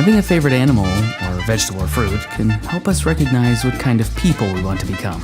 Having a favorite animal, or vegetable or fruit, can help us recognize what kind of people we want to become.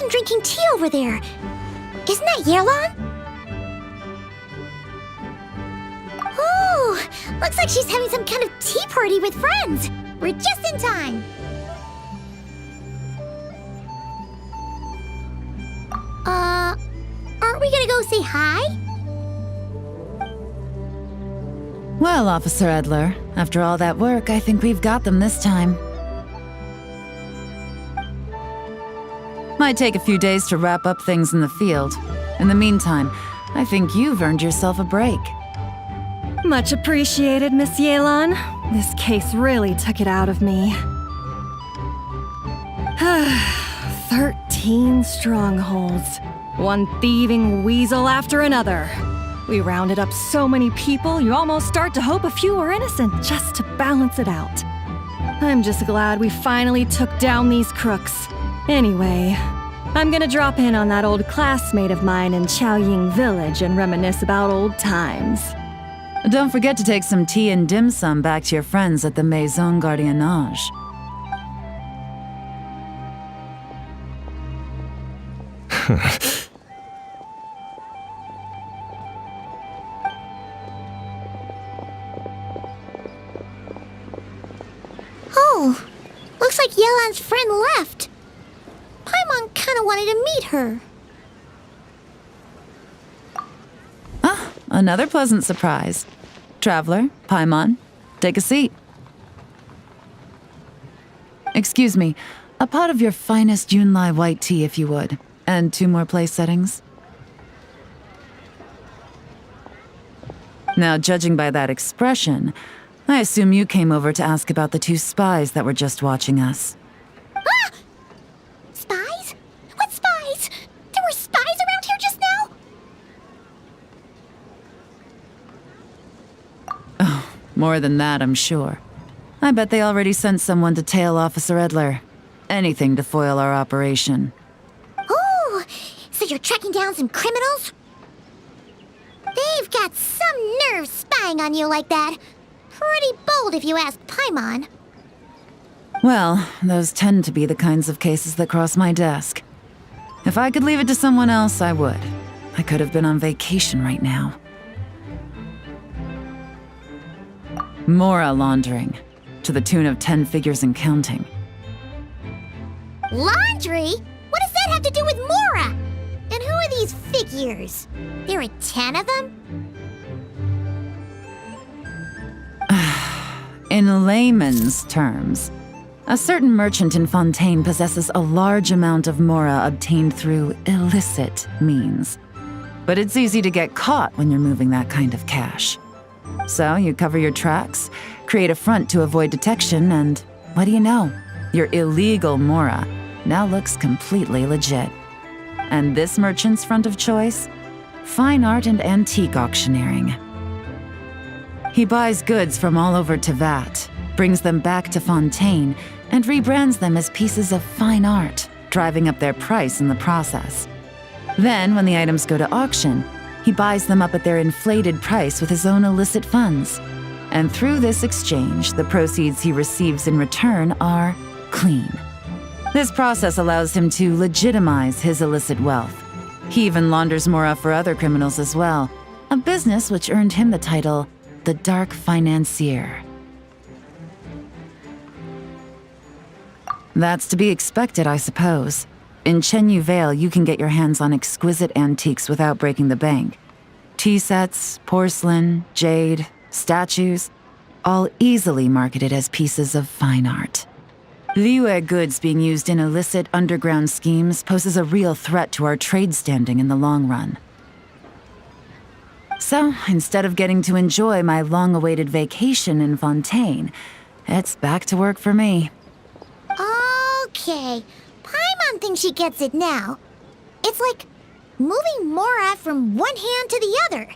Drinking tea over there. Isn't that Yerlon? Oh, looks like she's having some kind of tea party with friends. We're just in time. Aren't we gonna go say hi? Well, Officer Edler, after all that work, I think we've got them this time. Might take a few days to wrap up things in the field. In the meantime, I think you've earned yourself a break. Much appreciated, Miss Yelan. This case really took it out of me. 13 strongholds. One thieving weasel after another. We rounded up so many people, you almost start to hope a few were innocent just to balance it out. I'm just glad we finally took down these crooks. Anyway, I'm gonna drop in on that old classmate of mine in Chaoying Village and reminisce about old times. Don't forget to take some tea and dim sum back to your friends at the Maison Gardiennage. Oh, looks like Yelan's friend left. Paimon kinda wanted to meet her. Ah, another pleasant surprise. Traveler, Paimon, take a seat. Excuse me, a pot of your finest Yunlai white tea if you would, and 2 more place settings. Now, judging by that expression, I assume you came over to ask about the 2 spies that were just watching us. Ah! Spies? What spies? There were spies around here just now? Oh, more than that, I'm sure. I bet they already sent someone to tail Officer Edler. Anything to foil our operation. Oh, so you're tracking down some criminals? They've got some nerve spying on you like that. Pretty bold if you ask Paimon. Well, those tend to be the kinds of cases that cross my desk. If I could leave it to someone else, I would. I could have been on vacation right now. Mora laundering, to the tune of 10 figures and counting. Laundry? What does that have to do with Mora? And who are these figures? There are 10 of them? In layman's terms, a certain merchant in Fontaine possesses a large amount of Mora obtained through illicit means. But it's easy to get caught when you're moving that kind of cash. So you cover your tracks, create a front to avoid detection, and what do you know? Your illegal Mora now looks completely legit. And this merchant's front of choice? Fine art and antique auctioneering. He buys goods from all over Teyvat, brings them back to Fontaine, and rebrands them as pieces of fine art, driving up their price in the process. Then, when the items go to auction, he buys them up at their inflated price with his own illicit funds. And through this exchange, the proceeds he receives in return are clean. This process allows him to legitimize his illicit wealth. He even launders Mora for other criminals as well, a business which earned him the title the Dark Financier. That's to be expected, I suppose. In Chenyu Vale, you can get your hands on exquisite antiques without breaking the bank. Tea sets, porcelain, jade, statues. all easily marketed as pieces of fine art. Liyue goods being used in illicit underground schemes poses a real threat to our trade standing in the long run. So, instead of getting to enjoy my long-awaited vacation in Fontaine, it's back to work for me. Okay, Paimon thinks she gets it now. It's like moving Mora from one hand to the other.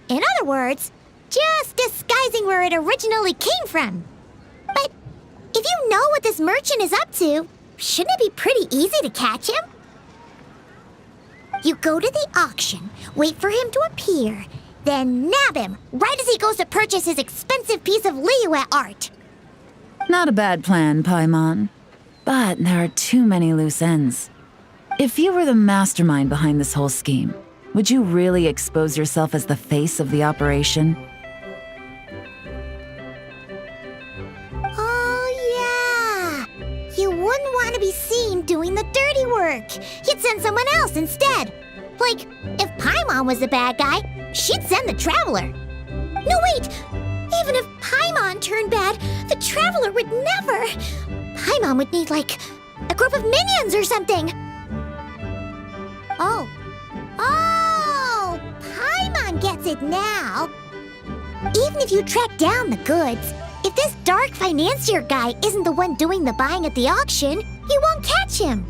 In other words, just disguising where it originally came from. But if you know what this merchant is up to, shouldn't it be pretty easy to catch him? You go to the auction, wait for him to appear, then nab him right as he goes to purchase his expensive piece of Liyue art. Not a bad plan, Paimon. But there are too many loose ends. If you were the mastermind behind this whole scheme, would you really expose yourself as the face of the operation? Oh, yeah. You wouldn't want to be seen doing the dirty work. You'd send someone else instead. Like, if Paimon was the bad guy, she'd send the Traveler. No, wait! Even if Paimon turned bad, the Traveler would never. Paimon would need, like, a group of minions or something. Oh, Paimon gets it now. Even if you track down the goods, if this dark financier guy isn't the one doing the buying at the auction, you won't catch him.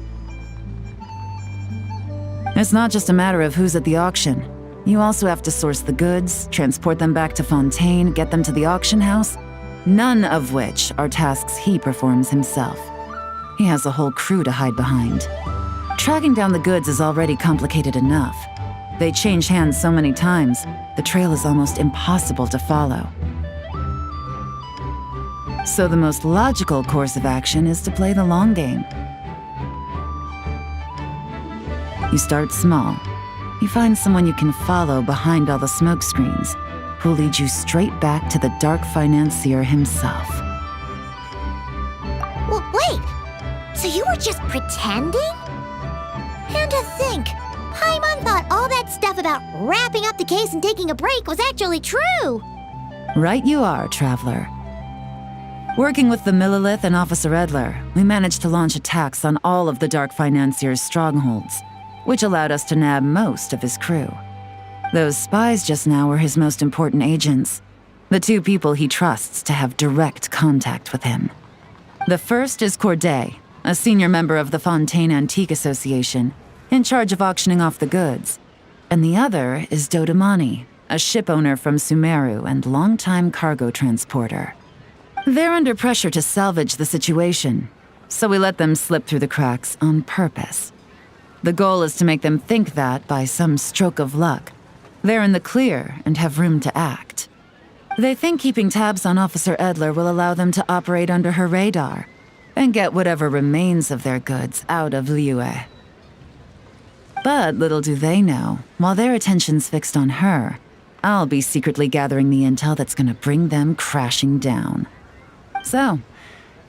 It's not just a matter of who's at the auction. You also have to source the goods, transport them back to Fontaine, get them to the auction house, none of which are tasks he performs himself. He has a whole crew to hide behind. Tracking down the goods is already complicated enough. They change hands so many times, the trail is almost impossible to follow. So the most logical course of action is to play the long game. You start small. You find someone you can follow behind all the smoke screens, who'll lead you straight back to the dark financier himself. Well, wait! So you were just pretending? And to think, Paimon thought all that stuff about wrapping up the case and taking a break was actually true! Right you are, Traveler. Working with the Millilith and Officer Edler, we managed to launch attacks on all of the Dark Financier's strongholds, which allowed us to nab most of his crew. Those spies just now were his most important agents, the two people he trusts to have direct contact with him. The first is Corday, a senior member of the Fontaine Antique Association, in charge of auctioning off the goods. And the other is Dodamani, a ship owner from Sumeru and longtime cargo transporter. They're under pressure to salvage the situation, so we let them slip through the cracks on purpose. The goal is to make them think that, by some stroke of luck, they're in the clear and have room to act. They think keeping tabs on Officer Edler will allow them to operate under her radar and get whatever remains of their goods out of Liyue. But little do they know, while their attention's fixed on her, I'll be secretly gathering the intel that's gonna bring them crashing down. So,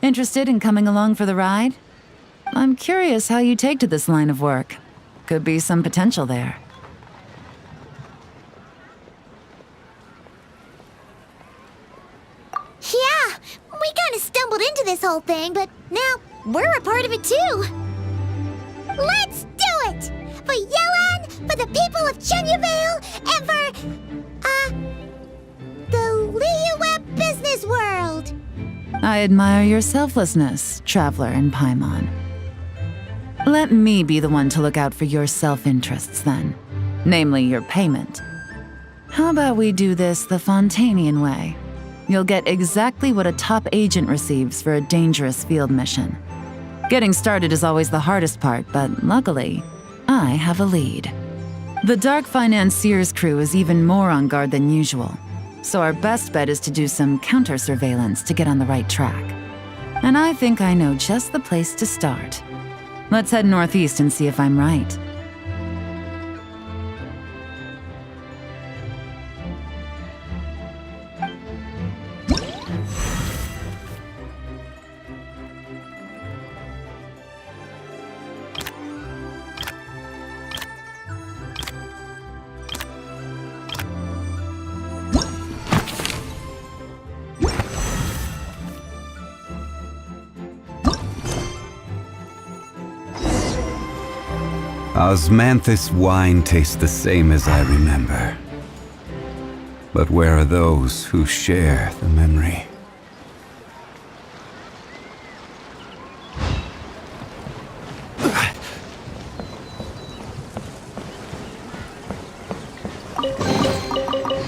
interested in coming along for the ride? I'm curious how you take to this line of work. Could be some potential there. Yeah, we kinda stumbled into this whole thing, but now we're a part of it too. Let's do it! For Yelan, for the people of Chenyavale, and for, the Liyue business world! I admire your selflessness, Traveler and Paimon. Let me be the one to look out for your self-interests then. Namely, your payment. How about we do this the Fontainian way? You'll get exactly what a top agent receives for a dangerous field mission. Getting started is always the hardest part, but luckily, I have a lead. The Dark Financier's crew is even more on guard than usual, so our best bet is to do some counter-surveillance to get on the right track. And I think I know just the place to start. Let's head northeast and see if I'm right. Osmanthus wine tastes the same as I remember. But where are those who share the memory?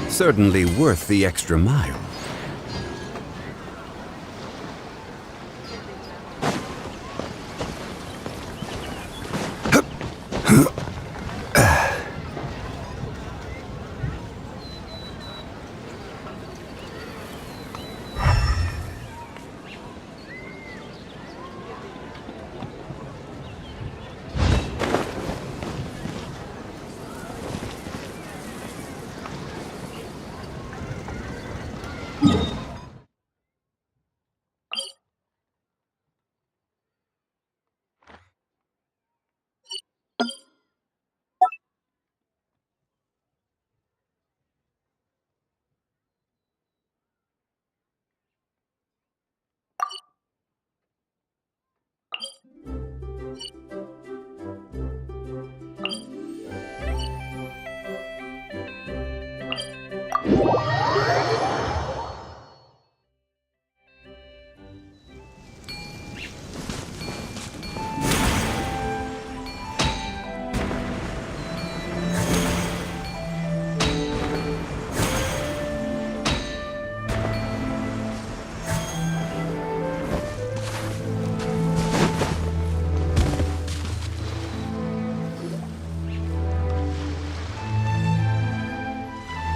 Certainly worth the extra mile.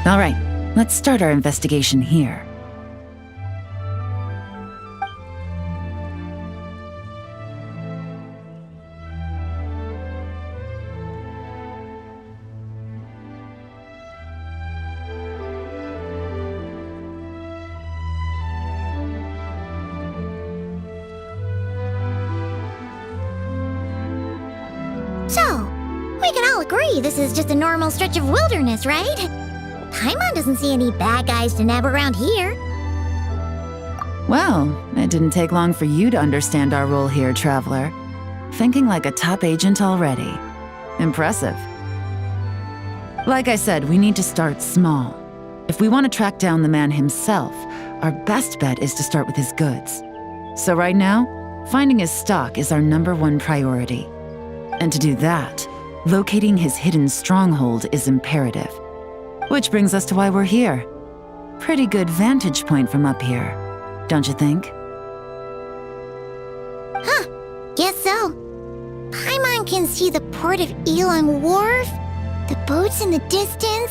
All right, let's start our investigation here. So, we can all agree this is just a normal stretch of wilderness, right? Paimon doesn't see any bad guys to nab around here. Well, it didn't take long for you to understand our role here, Traveler. Thinking like a top agent already. Impressive. Like I said, we need to start small. If we want to track down the man himself, our best bet is to start with his goods. So right now, finding his stock is our #1 priority. And to do that, locating his hidden stronghold is imperative. Which brings us to why we're here. Pretty good vantage point from up here, don't you think? Huh, guess so. Paimon can see the port of Elang Wharf, the boats in the distance,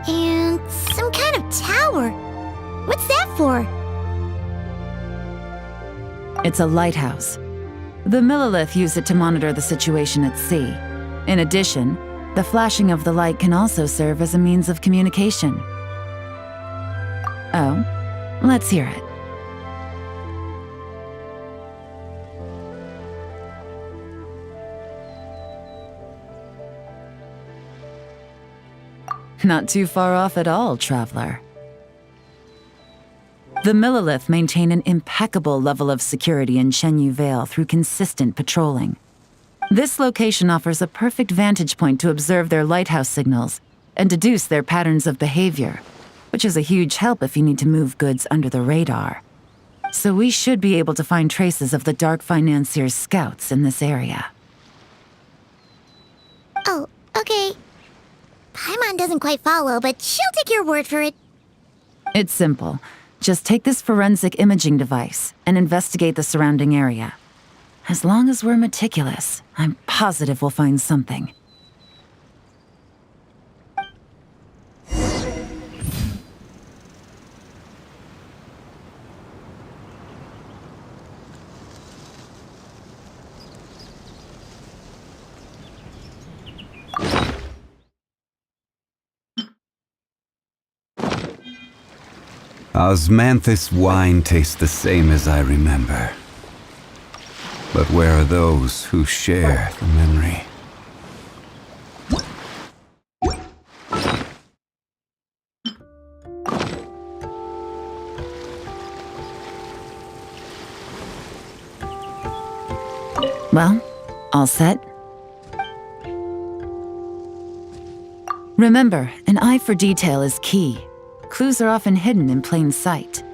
and some kind of tower. What's that for? It's a lighthouse. The Millilith use it to monitor the situation at sea. In addition, the flashing of the light can also serve as a means of communication. Oh, let's hear it. Not too far off at all, Traveler. The Millilith maintain an impeccable level of security in Shenyu Vale through consistent patrolling. This location offers a perfect vantage point to observe their lighthouse signals and deduce their patterns of behavior, which is a huge help if you need to move goods under the radar. So we should be able to find traces of the Dark Financier's scouts in this area. Oh, okay. Paimon doesn't quite follow, but she'll take your word for it. It's simple. Just take this forensic imaging device and investigate the surrounding area. As long as we're meticulous, I'm positive we'll find something. Osmanthus wine tastes the same as I remember. But where are those who share the memory? Well, all set? Remember, an eye for detail is key. Clues are often hidden in plain sight.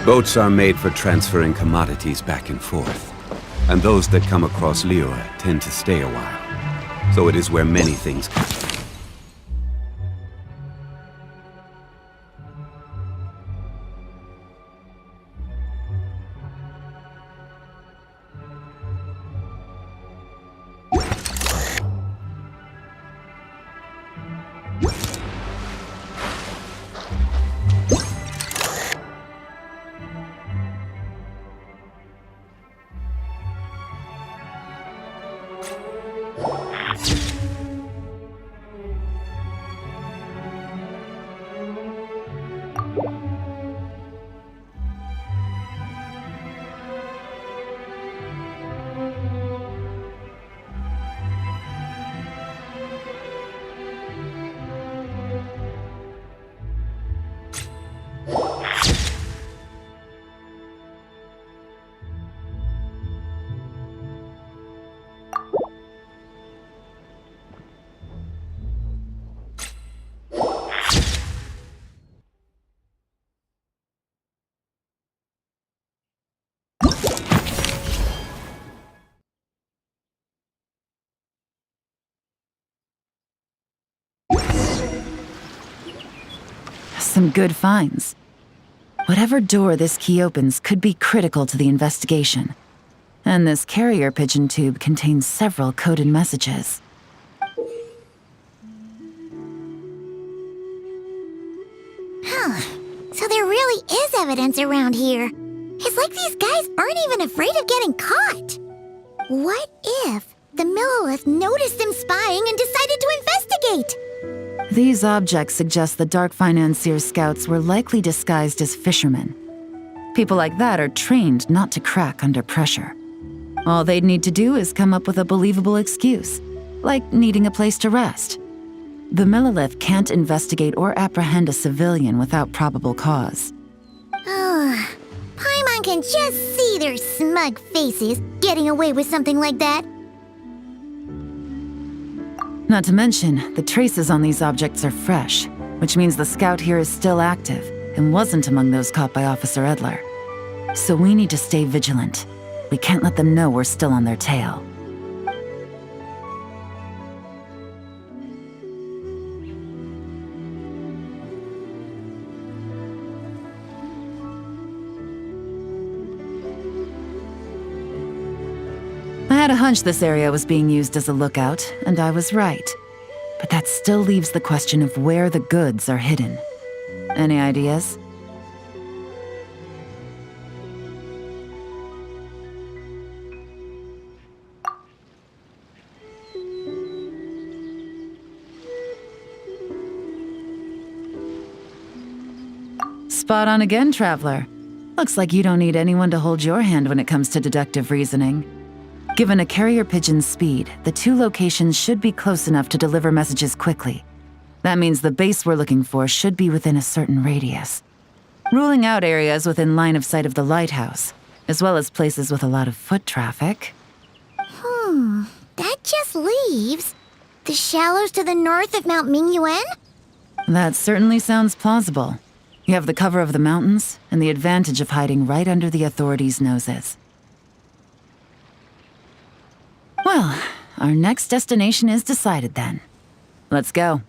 Boats are made for transferring commodities back and forth, and those that come across Liyue tend to stay a while. So it is where many things come. Some good finds. Whatever door this key opens could be critical to the investigation. And this carrier pigeon tube contains several coded messages. So there really is evidence around here. It's like these guys aren't even afraid of getting caught. What if the Millelith noticed them spying and decided to investigate? These objects suggest the Dark Financier's scouts were likely disguised as fishermen. People like that are trained not to crack under pressure. All they'd need to do is come up with a believable excuse, like needing a place to rest. The Millelith can't investigate or apprehend a civilian without probable cause. Paimon can just see their smug faces getting away with something like that. Not to mention, the traces on these objects are fresh, which means the scout here is still active and wasn't among those caught by Officer Edler. So we need to stay vigilant. We can't let them know we're still on their tail. I had a hunch this area was being used as a lookout, and I was right. But that still leaves the question of where the goods are hidden. Any ideas? Spot on again, Traveler. Looks like you don't need anyone to hold your hand when it comes to deductive reasoning. Given a carrier pigeon's speed, the two locations should be close enough to deliver messages quickly. That means the base we're looking for should be within a certain radius. Ruling out areas within line of sight of the lighthouse, as well as places with a lot of foot traffic. That just leaves the shallows to the north of Mount Mingyuan? That certainly sounds plausible. You have the cover of the mountains, and the advantage of hiding right under the authorities' noses. Well, our next destination is decided then. Let's go.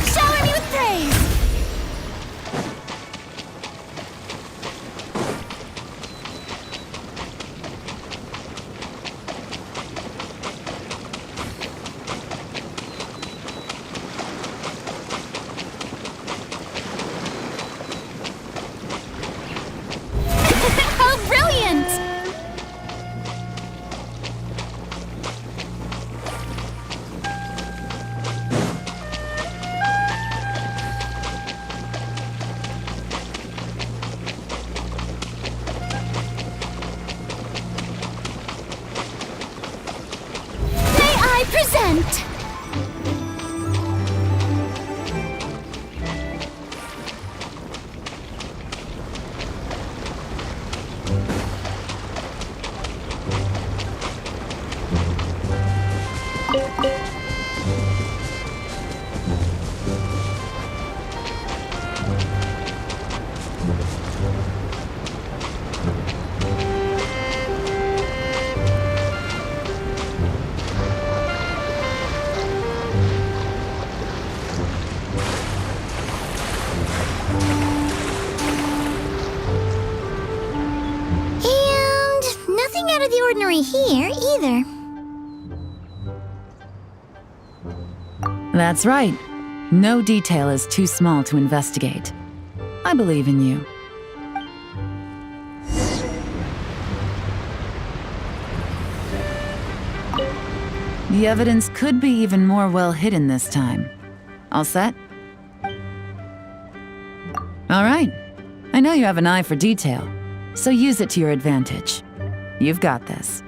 Shower me with praise! Nothing out of the ordinary here, either. That's right. No detail is too small to investigate. I believe in you. The evidence could be even more well hidden this time. All set? All right. I know you have an eye for detail, so use it to your advantage. You've got this.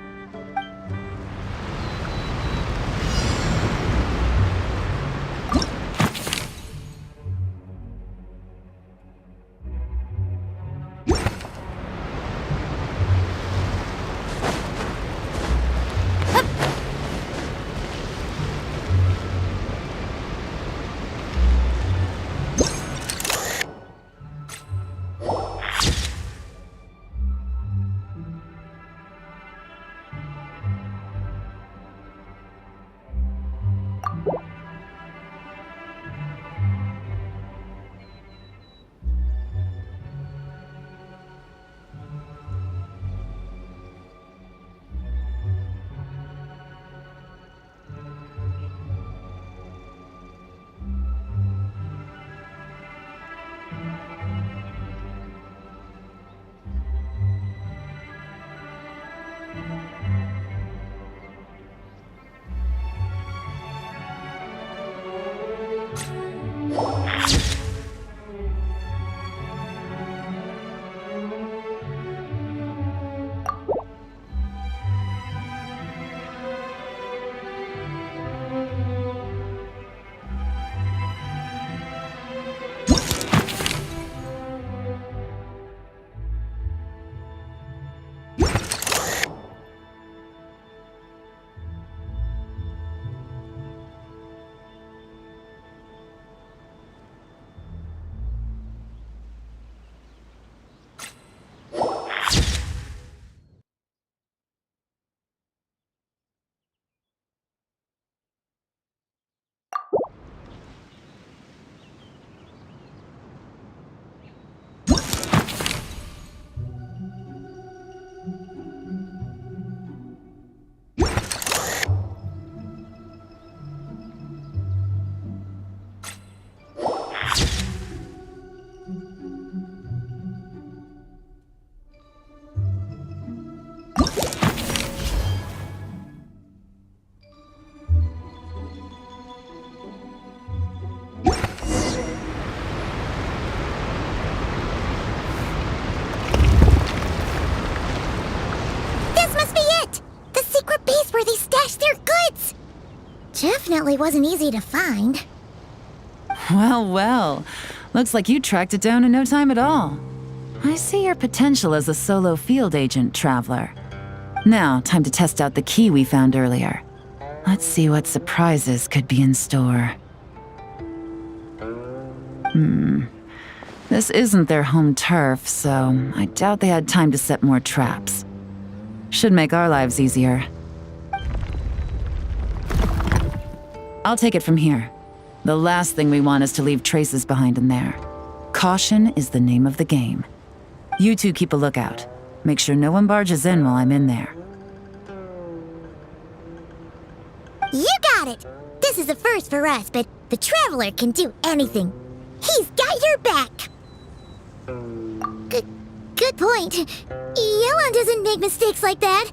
Definitely wasn't easy to find. Well, well. Looks like you tracked it down in no time at all. I see your potential as a solo field agent, Traveler. Now, time to test out the key we found earlier. Let's see what surprises could be in store. This isn't their home turf, so I doubt they had time to set more traps. Should make our lives easier. I'll take it from here. The last thing we want is to leave traces behind in there. Caution is the name of the game. You two keep a lookout. Make sure no one barges in while I'm in there. You got it! This is a first for us, but the Traveler can do anything. He's got your back! Good point. Yelan doesn't make mistakes like that.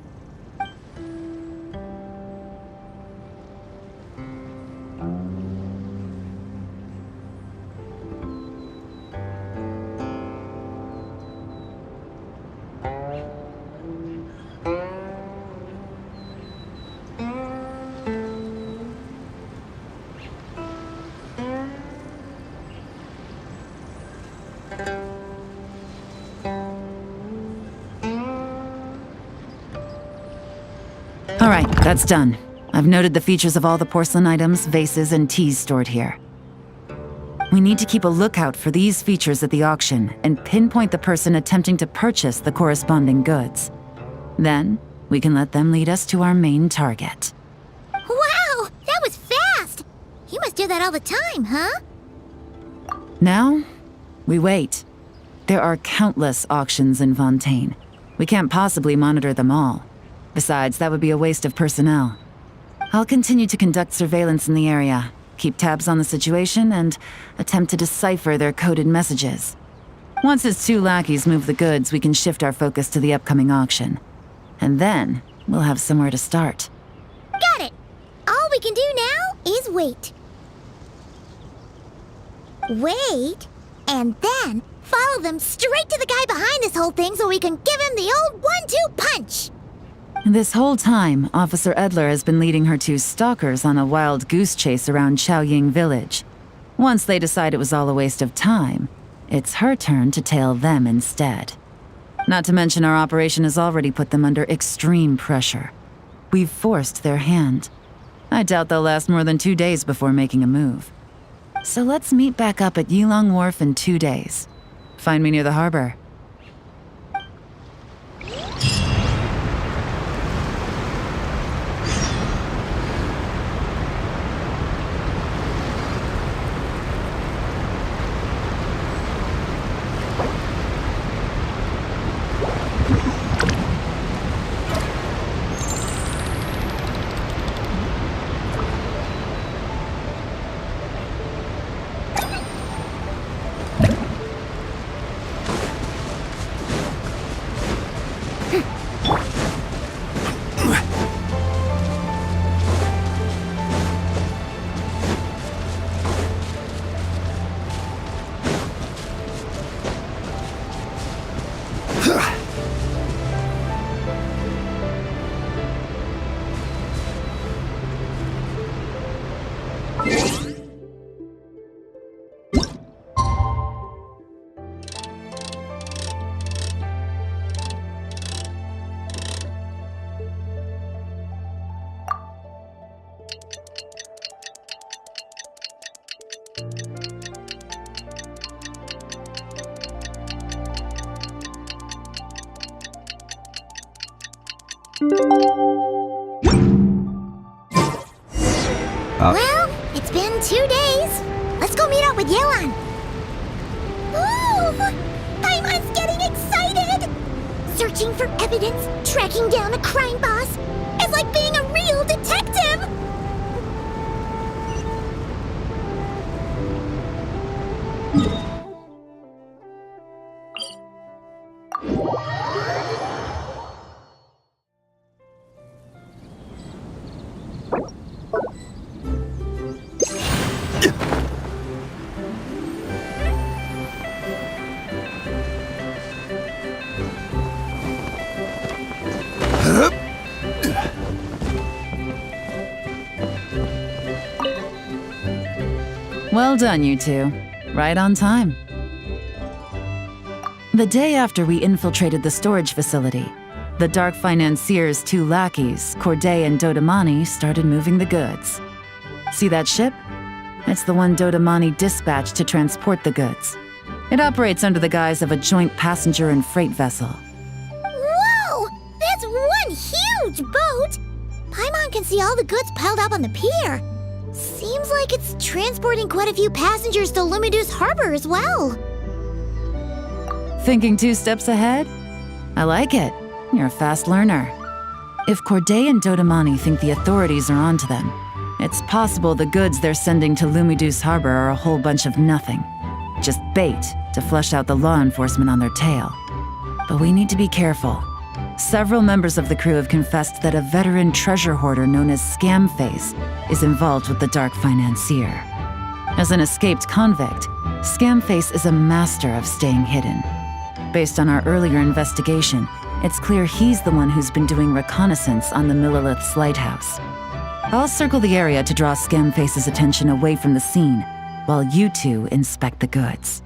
All right, that's done. I've noted the features of all the porcelain items, vases, and teas stored here. We need to keep a lookout for these features at the auction and pinpoint the person attempting to purchase the corresponding goods. Then, we can let them lead us to our main target. Wow, that was fast! You must do that all the time, huh? Now, we wait. There are countless auctions in Fontaine. We can't possibly monitor them all. Besides, that would be a waste of personnel. I'll continue to conduct surveillance in the area, keep tabs on the situation, and attempt to decipher their coded messages. Once his 2 lackeys move the goods, we can shift our focus to the upcoming auction. And then, we'll have somewhere to start. Got it! All we can do now is wait. Wait, and then follow them straight to the guy behind this whole thing so we can give him the old 1-2 punch! This whole time, Officer Edler has been leading her 2 stalkers on a wild goose chase around Chaoying Village. Once they decide it was all a waste of time, it's her turn to tail them instead. Not to mention our operation has already put them under extreme pressure. We've forced their hand. I doubt they'll last more than 2 days before making a move. So let's meet back up at Yilong Wharf in 2 days. Find me near the harbor. Well, it's been 2 days. Let's go meet up with Yelan. Ooh! Paimon's getting excited! Searching for evidence, tracking down a crime boss. It's like being a real detective! Well done, you 2. Right on time. The day after we infiltrated the storage facility, the Dark Financier's 2 lackeys, Corday and Dodamani, started moving the goods. See that ship? It's the one Dodamani dispatched to transport the goods. It operates under the guise of a joint passenger and freight vessel. Whoa! That's one huge boat! Paimon can see all the goods piled up on the pier. Seems like it's transporting quite a few passengers to Lumidu's harbor as well. Thinking 2 steps ahead? I like it. You're a fast learner. If Corday and Dodamani think the authorities are onto them, it's possible the goods they're sending to Lumidu's harbor are a whole bunch of nothing. Just bait to flush out the law enforcement on their tail. But we need to be careful. Several members of the crew have confessed that a veteran treasure hoarder known as Scamface is involved with the Dark Financier. As an escaped convict, Scamface is a master of staying hidden. Based on our earlier investigation, it's clear he's the one who's been doing reconnaissance on the Millilith's lighthouse. I'll circle the area to draw Scamface's attention away from the scene, while you 2 inspect the goods.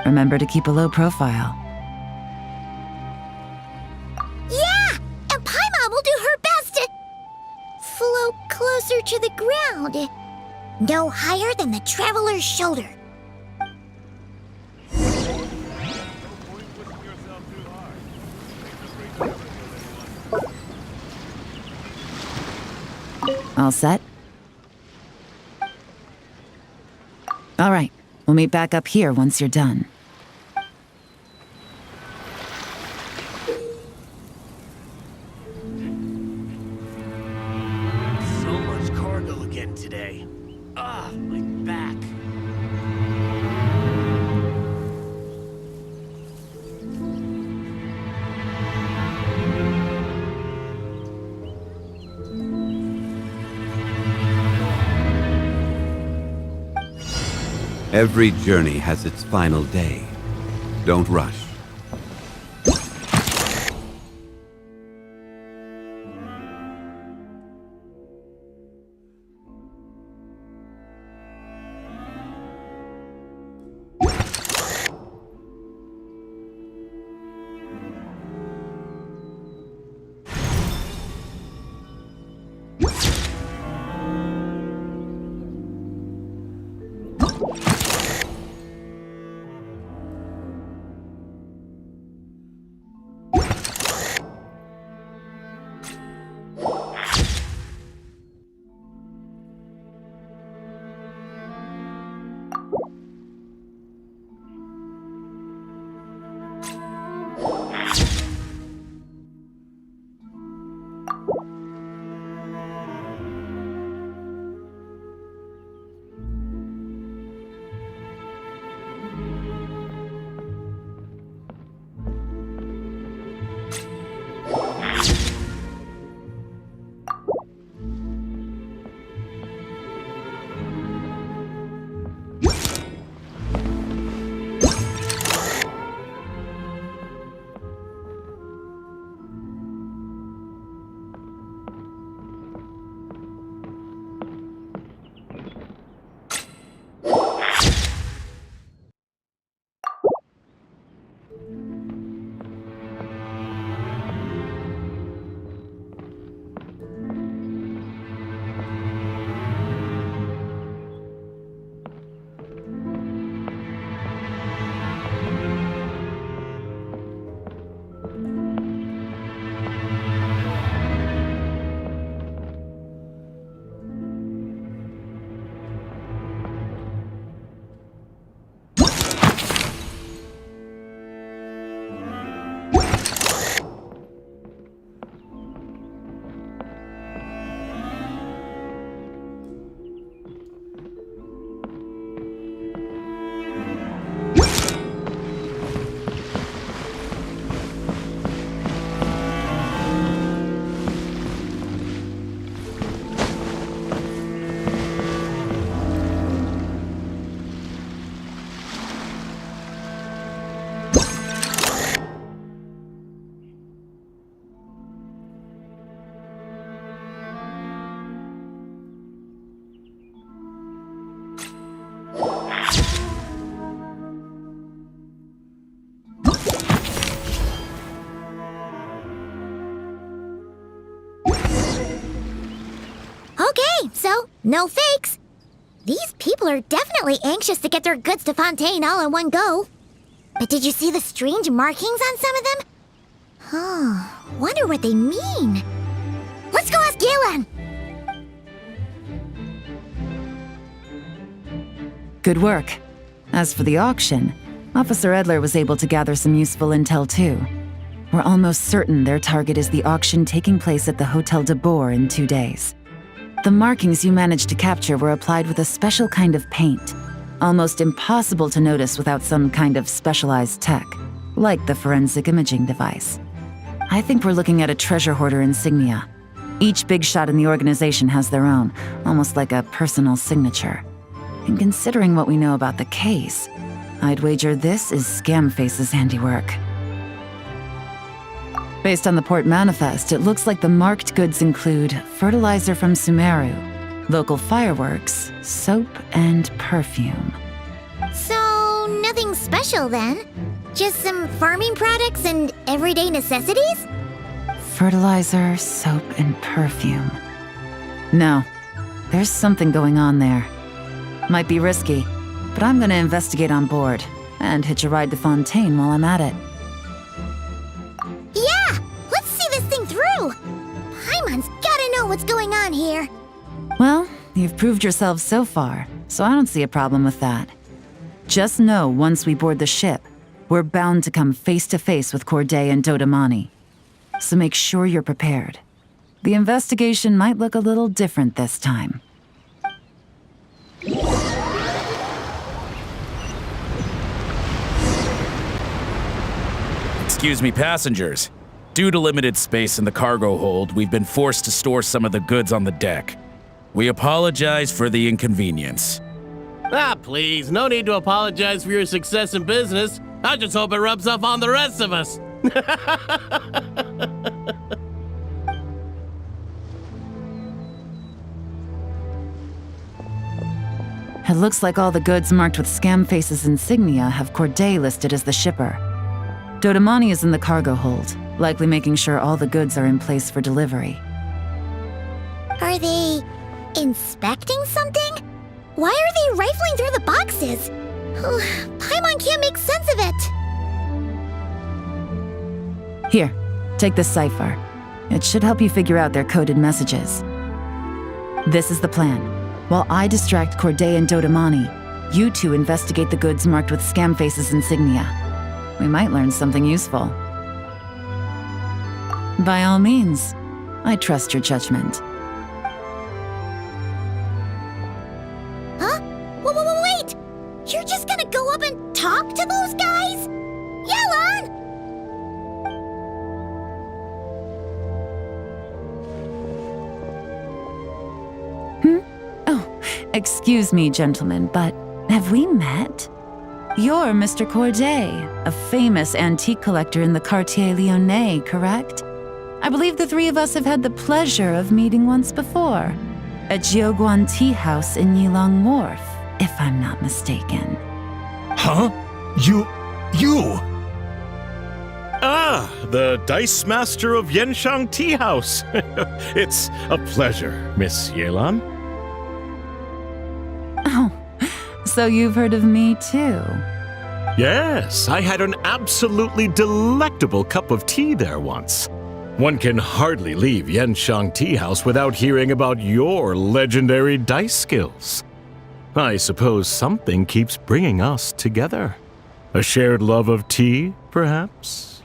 Remember to keep a low profile. Yeah! And Paimon will do her best to float closer to the ground. No higher than the traveler's shoulder. All set? All right, we'll meet back up here once you're done. Every journey has its final day. Don't rush. Okay, so no fakes. These people are definitely anxious to get their goods to Fontaine all in one go. But did you see the strange markings on some of them? Oh, wonder what they mean. Let's go ask Galen! Good work. As for the auction, Officer Edler was able to gather some useful intel too. We're almost certain their target is the auction taking place at the Hotel de Boer in 2 days. The markings you managed to capture were applied with a special kind of paint, almost impossible to notice without some kind of specialized tech, like the forensic imaging device. I think we're looking at a treasure hoarder insignia. Each big shot in the organization has their own, almost like a personal signature. And considering what we know about the case, I'd wager this is Scamface's handiwork. Based on the port manifest, it looks like the marked goods include fertilizer from Sumeru, local fireworks, soap, and perfume. So, nothing special then? Just some farming products and everyday necessities? Fertilizer, soap, and perfume. No, there's something going on there. Might be risky, but I'm gonna investigate on board and hitch a ride to Fontaine while I'm at it. Yeah! Let's see this thing through! Paimon's gotta know what's going on here. Well, you've proved yourself so far, so I don't see a problem with that. Just know once we board the ship, we're bound to come face to face with Corday and Dodamani. So make sure you're prepared. The investigation might look a little different this time. Excuse me, passengers. Due to limited space in the cargo hold, we've been forced to store some of the goods on the deck. We apologize for the inconvenience. Ah, please, no need to apologize for your success in business. I just hope it rubs off on the rest of us. It looks like all the goods marked with Scamface's insignia have Corday listed as the shipper. Dodamani is in the cargo hold, likely making sure all the goods are in place for delivery. Are they inspecting something? Why are they rifling through the boxes? Paimon can't make sense of it. Here, take this cipher. It should help you figure out their coded messages. This is the plan. While I distract Corday and Dodamani, you two investigate the goods marked with Scamface's insignia. We might learn something useful. By all means, I trust your judgment. Huh? Wait! You're just gonna go up and talk to those guys? Yelan! Excuse me, gentlemen, but have we met? You're Mr. Corday, a famous antique collector in the Quartier Lyonnais, correct? I believe the three of us have had the pleasure of meeting once before, at Jiuguan Tea House in Yilong Wharf, if I'm not mistaken. Huh? You... Ah, the Dice Master of Yenshang Tea House. It's a pleasure, Miss Yelan. Oh, so you've heard of me too? Yes, I had an absolutely delectable cup of tea there once. One can hardly leave Yenshang Tea House without hearing about your legendary dice skills. I suppose something keeps bringing us together. A shared love of tea, perhaps?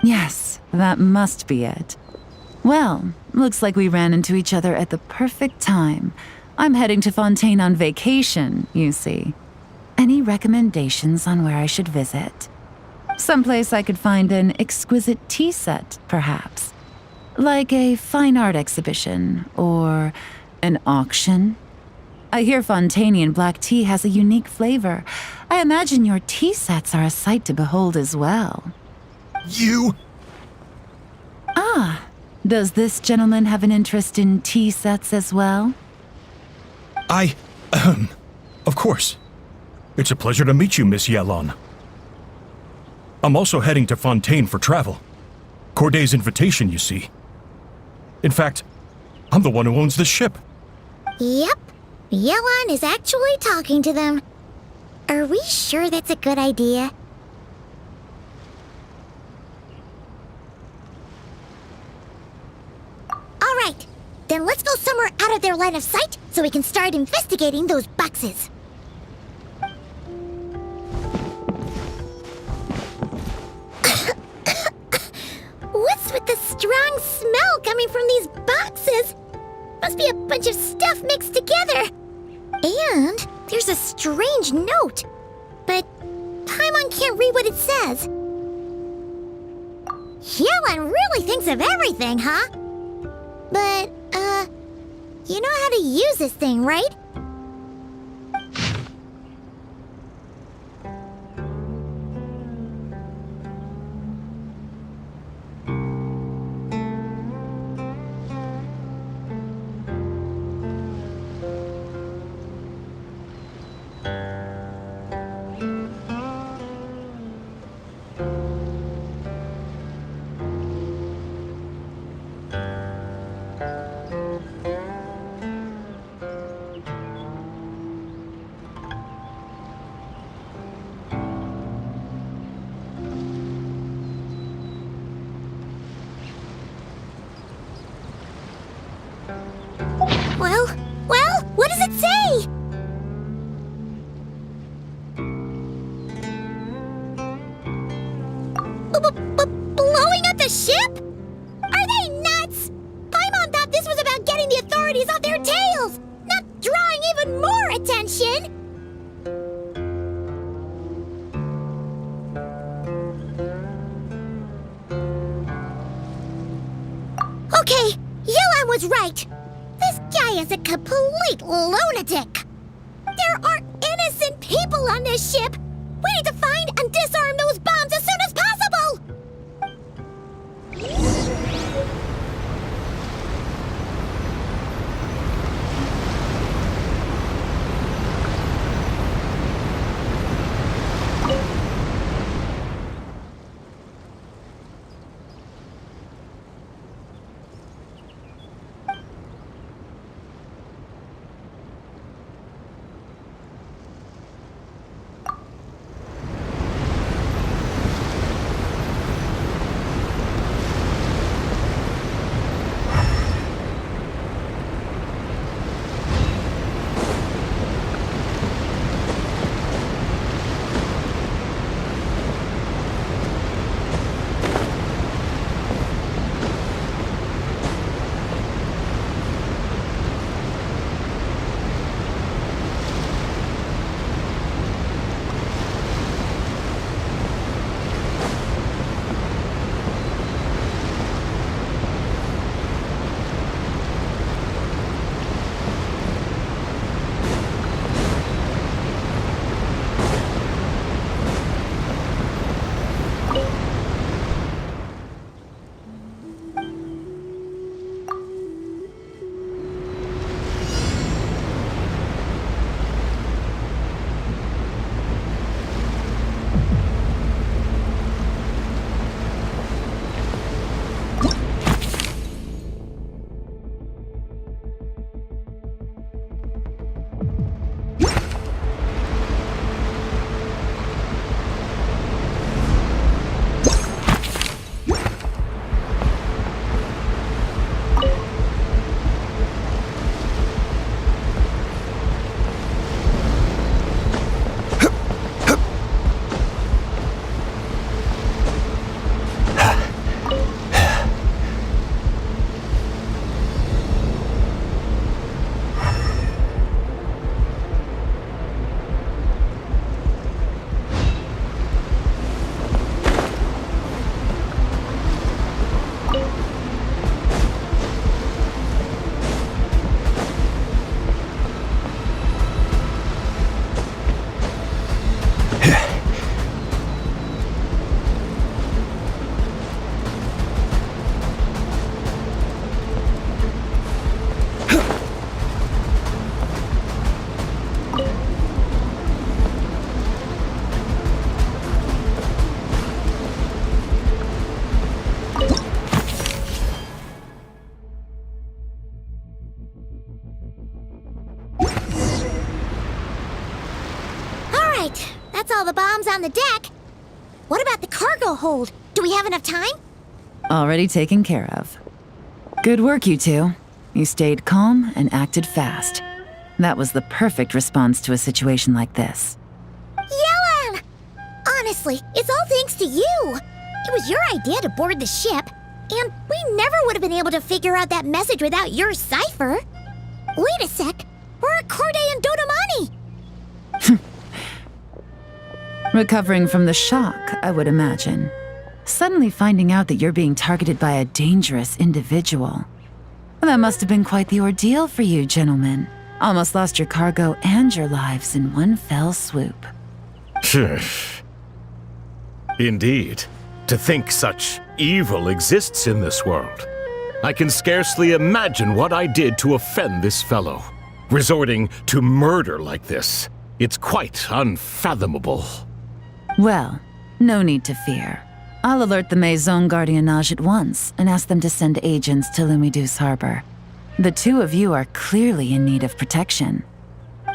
Yes, that must be it. Well, looks like we ran into each other at the perfect time. I'm heading to Fontaine on vacation, you see. Any recommendations on where I should visit? Someplace I could find an exquisite tea set, perhaps. Like a fine art exhibition, or an auction. I hear Fontainian black tea has a unique flavor. I imagine your tea sets are a sight to behold as well. You... Ah, does this gentleman have an interest in tea sets as well? Of course. It's a pleasure to meet you, Miss Yelan. I'm also heading to Fontaine for travel. Corday's invitation, you see. In fact, I'm the one who owns the ship. Yep. Yelan is actually talking to them. Are we sure that's a good idea? All right. Then let's go somewhere out of their line of sight so we can start investigating those boxes. What's with the strong smell coming from these boxes? Must be a bunch of stuff mixed together. And there's a strange note. But Paimon can't read what it says. Yelan really thinks of everything, huh? But, you know how to use this thing, right? Well, what does it say? Blowing up the ship? Are they nuts? Paimon thought this was about getting the authorities off their tails, not drawing even more attention. Okay, Yelan was right. This guy is a complete lunatic. There aren't innocent people on this ship! We need to find and disarm those bombs as soon as possible! That's all the bombs on the deck. What about the cargo hold? Do we have enough time? Already taken care of. Good work, you two. You stayed calm and acted fast. That was the perfect response to a situation like this. Yellen! Honestly, it's all thanks to you. It was your idea to board the ship, and we never would have been able to figure out that message without your cipher. Wait a sec. We're at Corday and Dodomani. Recovering from the shock, I would imagine. Suddenly finding out that you're being targeted by a dangerous individual. That must have been quite the ordeal for you, gentlemen. Almost lost your cargo and your lives in one fell swoop. Indeed. To think such evil exists in this world. I can scarcely imagine what I did to offend this fellow. Resorting to murder like this. It's quite unfathomable. Well, no need to fear. I'll alert the Maison Gardiennage at once and ask them to send agents to Lumidus Harbor. The two of you are clearly in need of protection.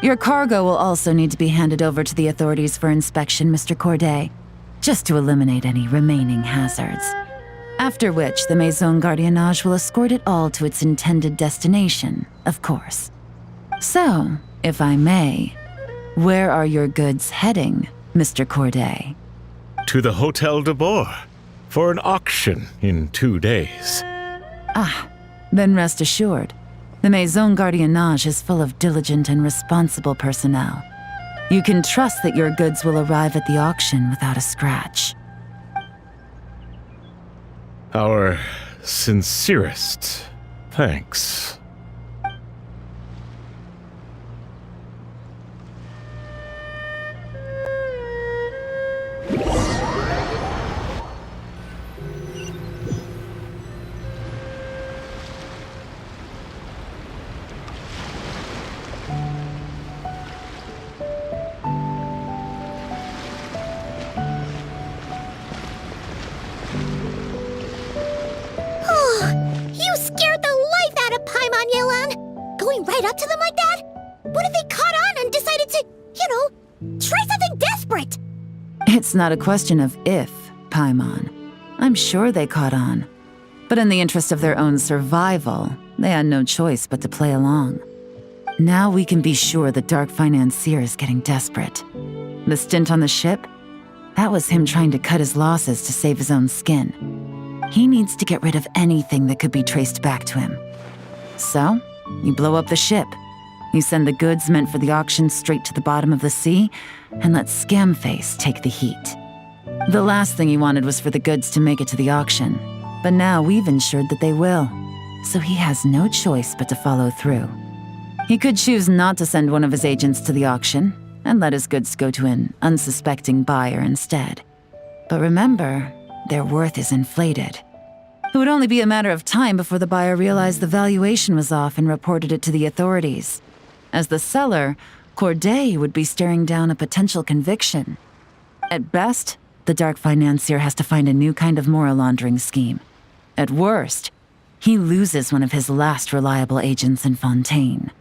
Your cargo will also need to be handed over to the authorities for inspection, Mr. Corday, just to eliminate any remaining hazards. After which, the Maison Gardiennage will escort it all to its intended destination, of course. So, if I may, where are your goods heading, Mr. Corday? To the Hotel de Boer, for an auction in 2 days. Then rest assured, the Maison Gardiennage is full of diligent and responsible personnel. You can trust that your goods will arrive at the auction without a scratch. Our sincerest thanks. walking right up to them like that? What if they caught on and decided to, try something desperate? It's not a question of if, Paimon. I'm sure they caught on. But in the interest of their own survival, they had no choice but to play along. Now we can be sure the Dark Financier is getting desperate. The stint on the ship? That was him trying to cut his losses to save his own skin. He needs to get rid of anything that could be traced back to him. So, you blow up the ship. You send the goods meant for the auction straight to the bottom of the sea, and let Scamface take the heat. The last thing he wanted was for the goods to make it to the auction, but now we've ensured that they will, so he has no choice but to follow through. He could choose not to send one of his agents to the auction, and let his goods go to an unsuspecting buyer instead. But remember, their worth is inflated. It would only be a matter of time before the buyer realized the valuation was off and reported it to the authorities. As the seller, Corday would be staring down a potential conviction. At best, the Dark Financier has to find a new kind of moral laundering scheme. At worst, he loses one of his last reliable agents in Fontaine.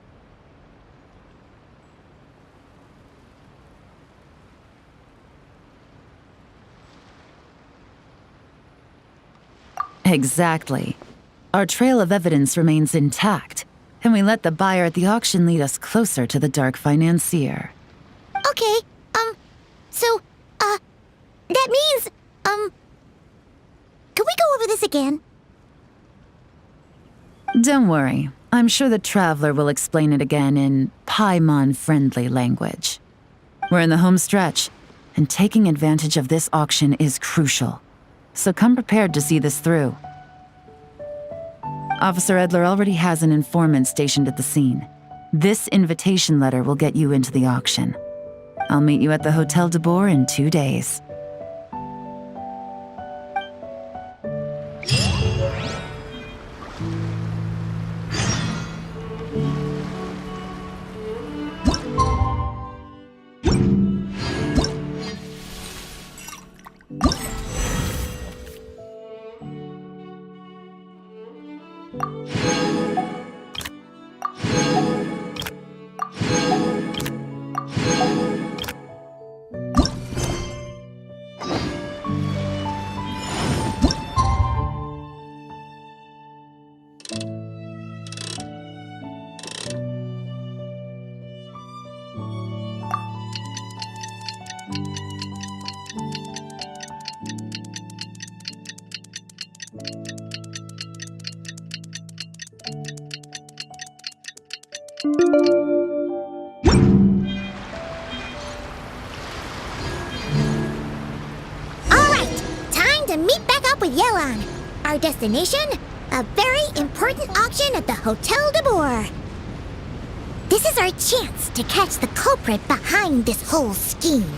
Exactly. Our trail of evidence remains intact, and we let the buyer at the auction lead us closer to the Dark Financier. Okay, that means, can we go over this again? Don't worry. I'm sure the Traveler will explain it again in Paimon-friendly language. We're in the home stretch, and taking advantage of this auction is crucial. So come prepared to see this through. Officer Edler already has an informant stationed at the scene. This invitation letter will get you into the auction. I'll meet you at the Hotel de Boer in 2 days. With Yelan. Our destination? A very important auction at the Hotel de Boer. This is our chance to catch the culprit behind this whole scheme.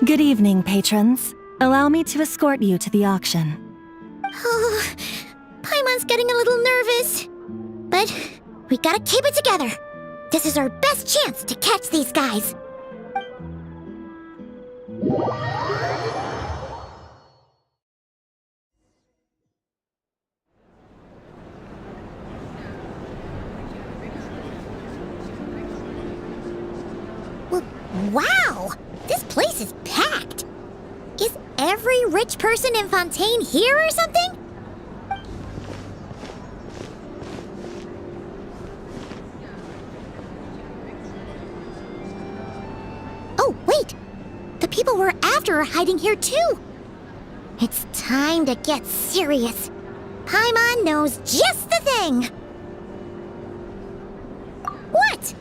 Good evening, patrons. Allow me to escort you to the auction. Oh, Paimon's getting a little nervous. But we gotta keep it together. This is our best chance to catch these guys. Wow! This place is packed! Is every rich person in Fontaine here or something? Oh, wait! The people we're after are hiding here too! It's time to get serious. Paimon knows just the thing! What?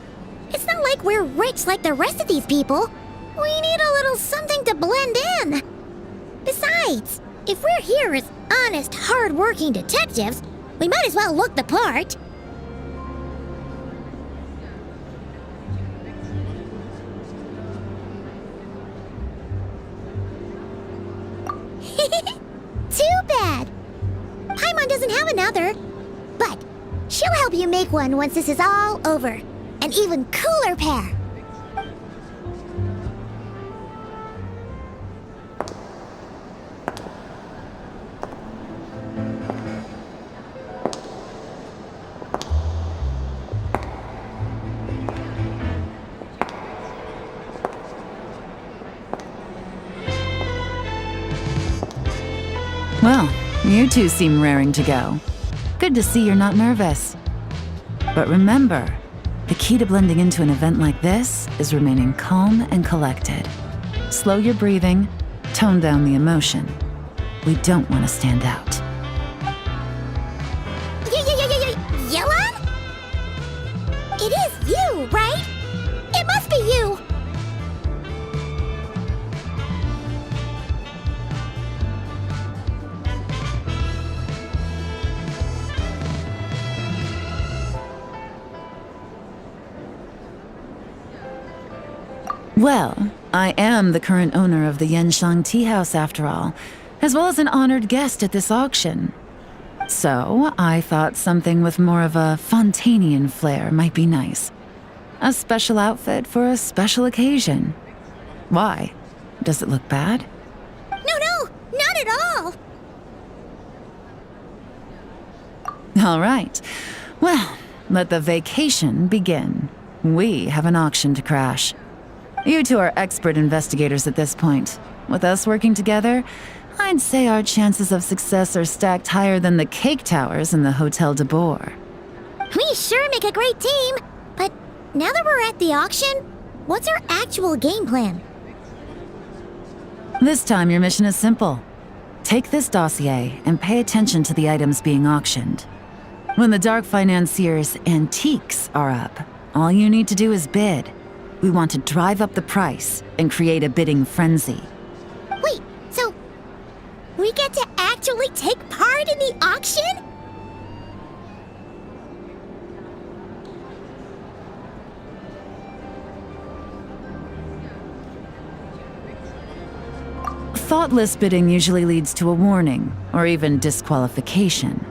It's not like we're rich like the rest of these people. We need a little something to blend in. Besides, if we're here as honest, hard-working detectives, We might as well look the part. Too bad. Paimon doesn't have another. But she'll help you make one once this is all over. An even cooler pair. Well, you two seem raring to go. Good to see you're not nervous. But remember, the key to blending into an event like this is remaining calm and collected. Slow your breathing, tone down the emotion. We don't want to stand out. Yelan? It is you, right? It must be you. Well, I am the current owner of the Yenshang Tea House after all, as well as an honored guest at this auction. So, I thought something with more of a Fontanian flair might be nice. A special outfit for a special occasion. Why? Does it look bad? No, not at all. All right. Well, let the vacation begin. We have an auction to crash. You two are expert investigators at this point. With us working together, I'd say our chances of success are stacked higher than the cake towers in the Hotel de Boer. We sure make a great team. But now that we're at the auction, what's our actual game plan? This time your mission is simple. Take this dossier and pay attention to the items being auctioned. When the Dark Financier's antiques are up, all you need to do is bid. We want to drive up the price and create a bidding frenzy. Wait, so we get to actually take part in the auction? Thoughtless bidding usually leads to a warning, or even disqualification.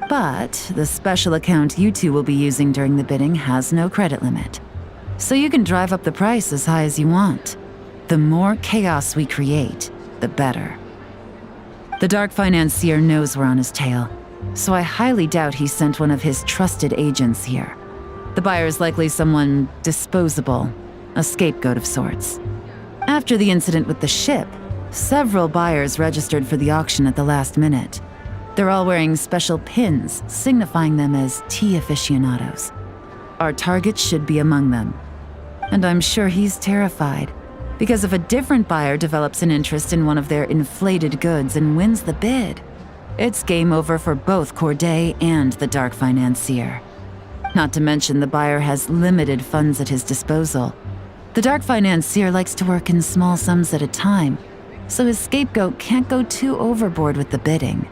But the special account you two will be using during the bidding has no credit limit. So you can drive up the price as high as you want. The more chaos we create, the better. The Dark Financier knows we're on his tail, so I highly doubt he sent one of his trusted agents here. The buyer is likely someone disposable, a scapegoat of sorts. After the incident with the ship, several buyers registered for the auction at the last minute. They're all wearing special pins, signifying them as tea aficionados. Our target should be among them. And I'm sure he's terrified, because if a different buyer develops an interest in one of their inflated goods and wins the bid, it's game over for both Corday and the Dark Financier. Not to mention the buyer has limited funds at his disposal. The Dark Financier likes to work in small sums at a time, so his scapegoat can't go too overboard with the bidding.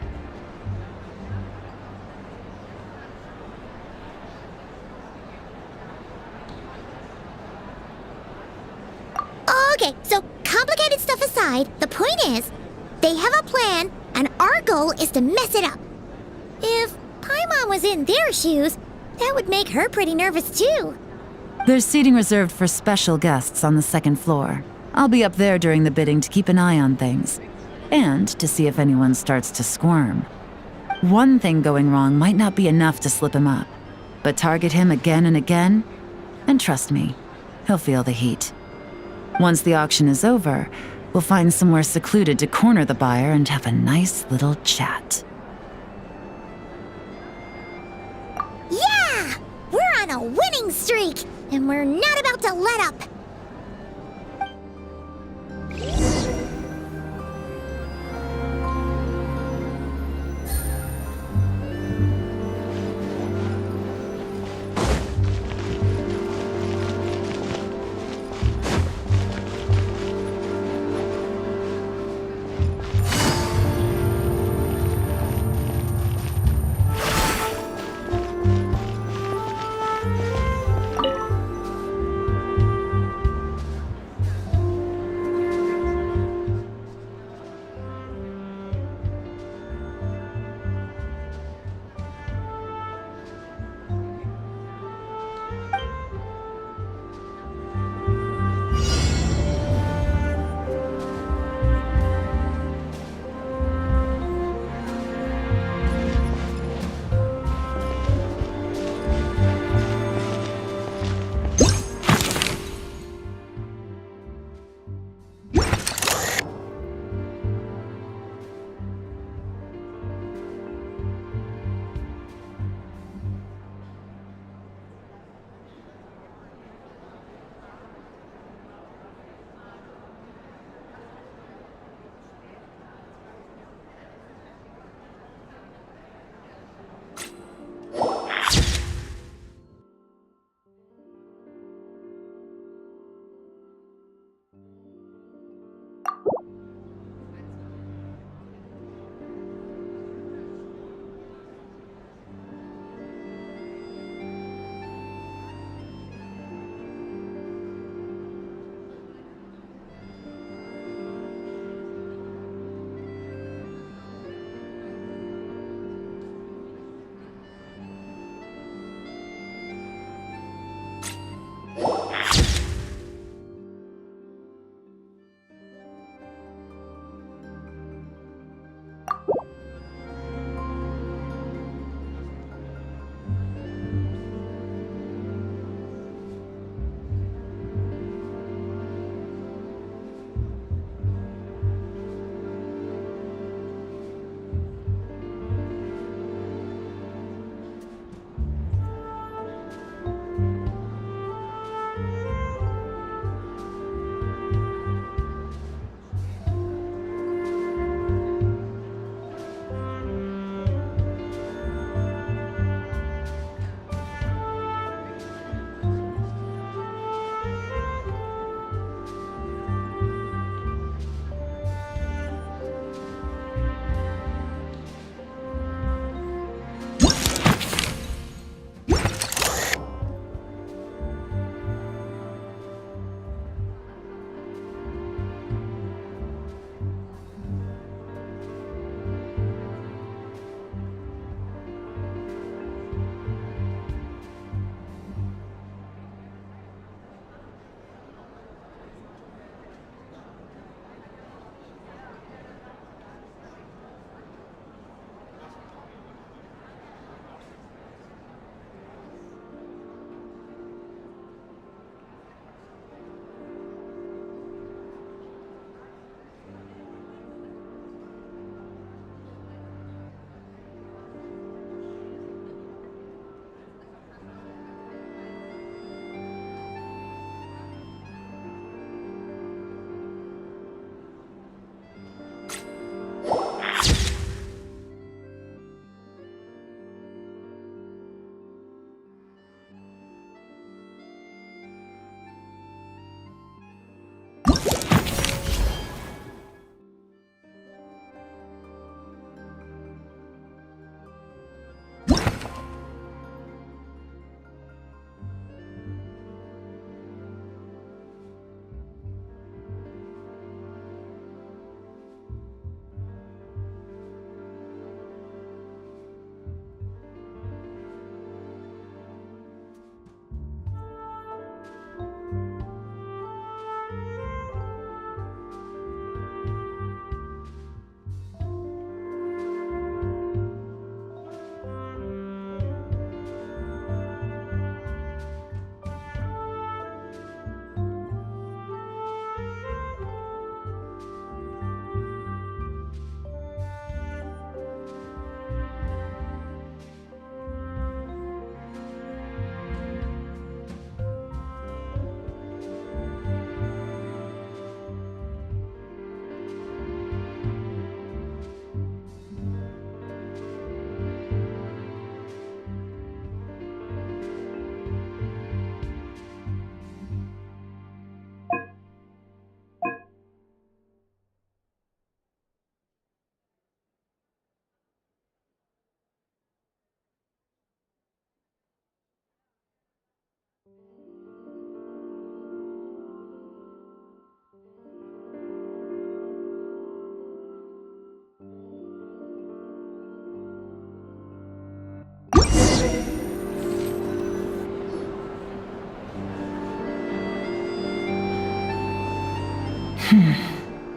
Okay, so complicated stuff aside, the point is, they have a plan, and our goal is to mess it up. If Paimon was in their shoes, that would make her pretty nervous too. There's seating reserved for special guests on the second floor. I'll be up there during the bidding to keep an eye on things, and to see if anyone starts to squirm. One thing going wrong might not be enough to slip him up, but target him again and again, and trust me, he'll feel the heat. Once the auction is over, we'll find somewhere secluded to corner the buyer and have a nice little chat. Yeah! We're on a winning streak, and we're not about to let up.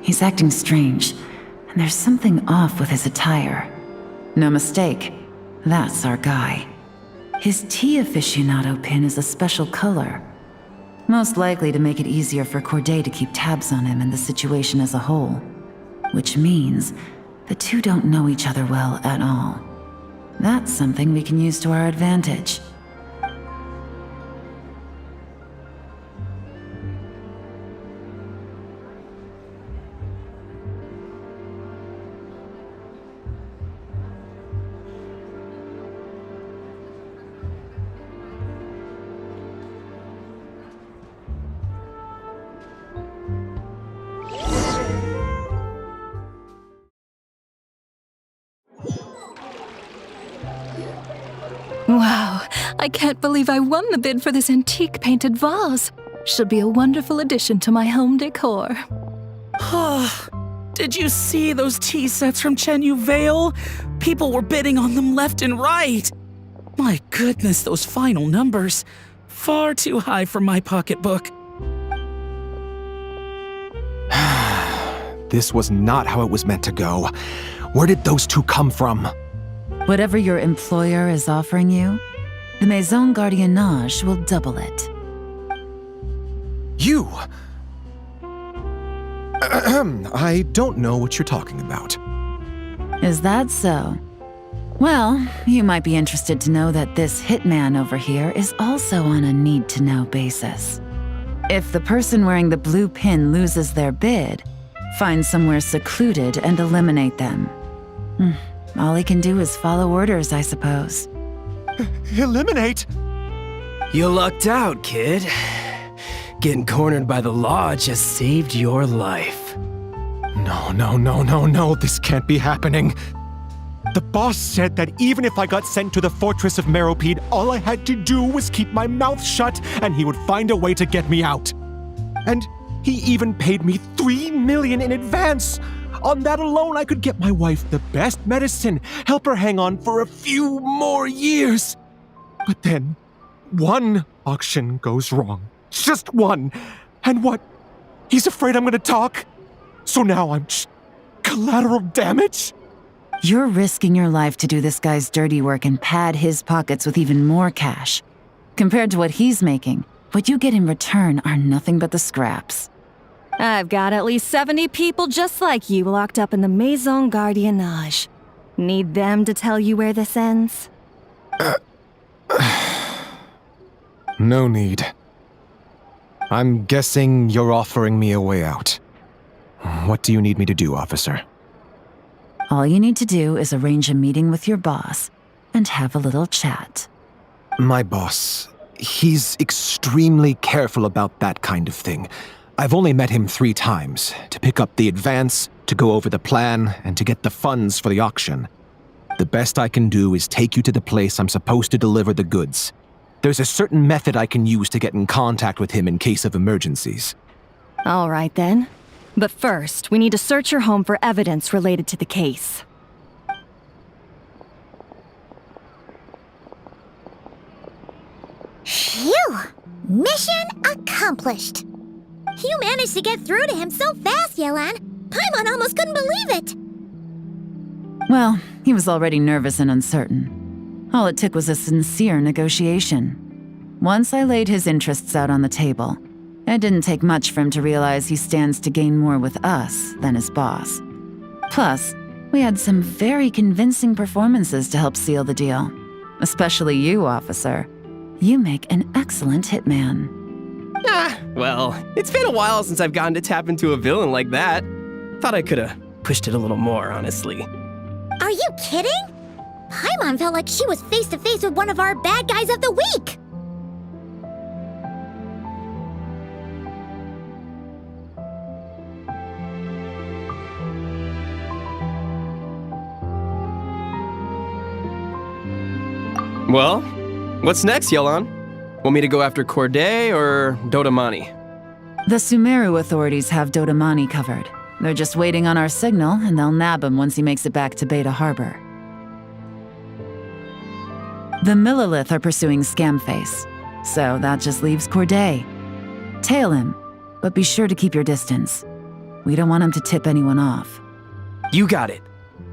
He's acting strange, and there's something off with his attire. No mistake, that's our guy. His tea aficionado pin is a special color, most likely to make it easier for Corday to keep tabs on him and the situation as a whole. Which means the two don't know each other well at all. That's something we can use to our advantage. Wow, I can't believe I won the bid for this antique painted vase. She'll be a wonderful addition to my home decor. Did you see those tea sets from Chenyu Vale? People were bidding on them left and right. My goodness, those final numbers. Far too high for my pocketbook. This was not how it was meant to go. Where did those two come from? Whatever your employer is offering you, the Maison Gardiennage will double it. You! I don't know what you're talking about. Is that so? Well, you might be interested to know that this hitman over here is also on a need-to-know basis. If the person wearing the blue pin loses their bid, find somewhere secluded and eliminate them. All he can do is follow orders, I suppose. Eliminate? You lucked out, kid. Getting cornered by the law just saved your life. No, this can't be happening. The boss said that even if I got sent to the Fortress of Meropide, all I had to do was keep my mouth shut and he would find a way to get me out. And he even paid me $3 million in advance. On that alone, I could get my wife the best medicine, help her hang on for a few more years. But then, one auction goes wrong. Just one. And what? He's afraid I'm gonna talk? So now I'm just collateral damage? You're risking your life to do this guy's dirty work and pad his pockets with even more cash. Compared to what he's making, what you get in return are nothing but the scraps. I've got at least 70 people just like you locked up in the Maison Gardiennage. Need them to tell you where this ends? No need. I'm guessing you're offering me a way out. What do you need me to do, officer? All you need to do is arrange a meeting with your boss and have a little chat. My boss, he's extremely careful about that kind of thing. I've only met him 3 times, to pick up the advance, to go over the plan, and to get the funds for the auction. The best I can do is take you to the place I'm supposed to deliver the goods. There's a certain method I can use to get in contact with him in case of emergencies. All right then. But first, we need to search your home for evidence related to the case. Phew! Mission accomplished. You managed to get through to him so fast, Yelan. Paimon almost couldn't believe it. Well, he was already nervous and uncertain. All it took was a sincere negotiation. Once I laid his interests out on the table, it didn't take much for him to realize he stands to gain more with us than his boss. Plus, we had some very convincing performances to help seal the deal. Especially you, officer. You make an excellent hitman. Well, it's been a while since I've gotten to tap into a villain like that. Thought I could've pushed it a little more, honestly. Are you kidding? Paimon felt like she was face to face with one of our bad guys of the week. Well, what's next, Yelan? Want me to go after Corday or Dodamani? The Sumeru authorities have Dodamani covered. They're just waiting on our signal, and they'll nab him once he makes it back to Beta Harbor. The Millilith are pursuing Scamface, so that just leaves Corday. Tail him, but be sure to keep your distance. We don't want him to tip anyone off. You got it.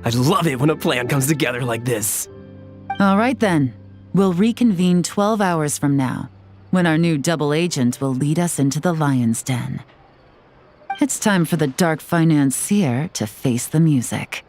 I love it when a plan comes together like this. All right then. We'll reconvene 12 hours from now, when our new double agent will lead us into the Lion's Den. It's time for the Dark Financier to face the music.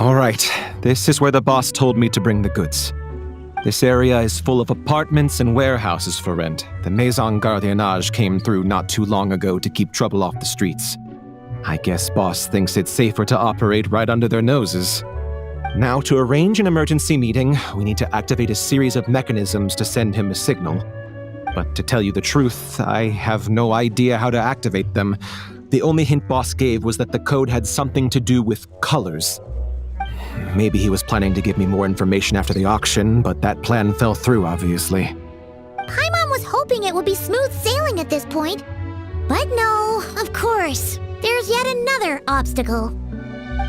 All right, this is where the boss told me to bring the goods. This area is full of apartments and warehouses for rent. The Maison Gardiennage came through not too long ago to keep trouble off the streets. I guess boss thinks it's safer to operate right under their noses. Now, to arrange an emergency meeting, we need to activate a series of mechanisms to send him a signal. But to tell you the truth, I have no idea how to activate them. The only hint boss gave was that the code had something to do with colors. Maybe he was planning to give me more information after the auction, but that plan fell through, obviously. Paimon was hoping it would be smooth sailing at this point. But no, of course. There's yet another obstacle.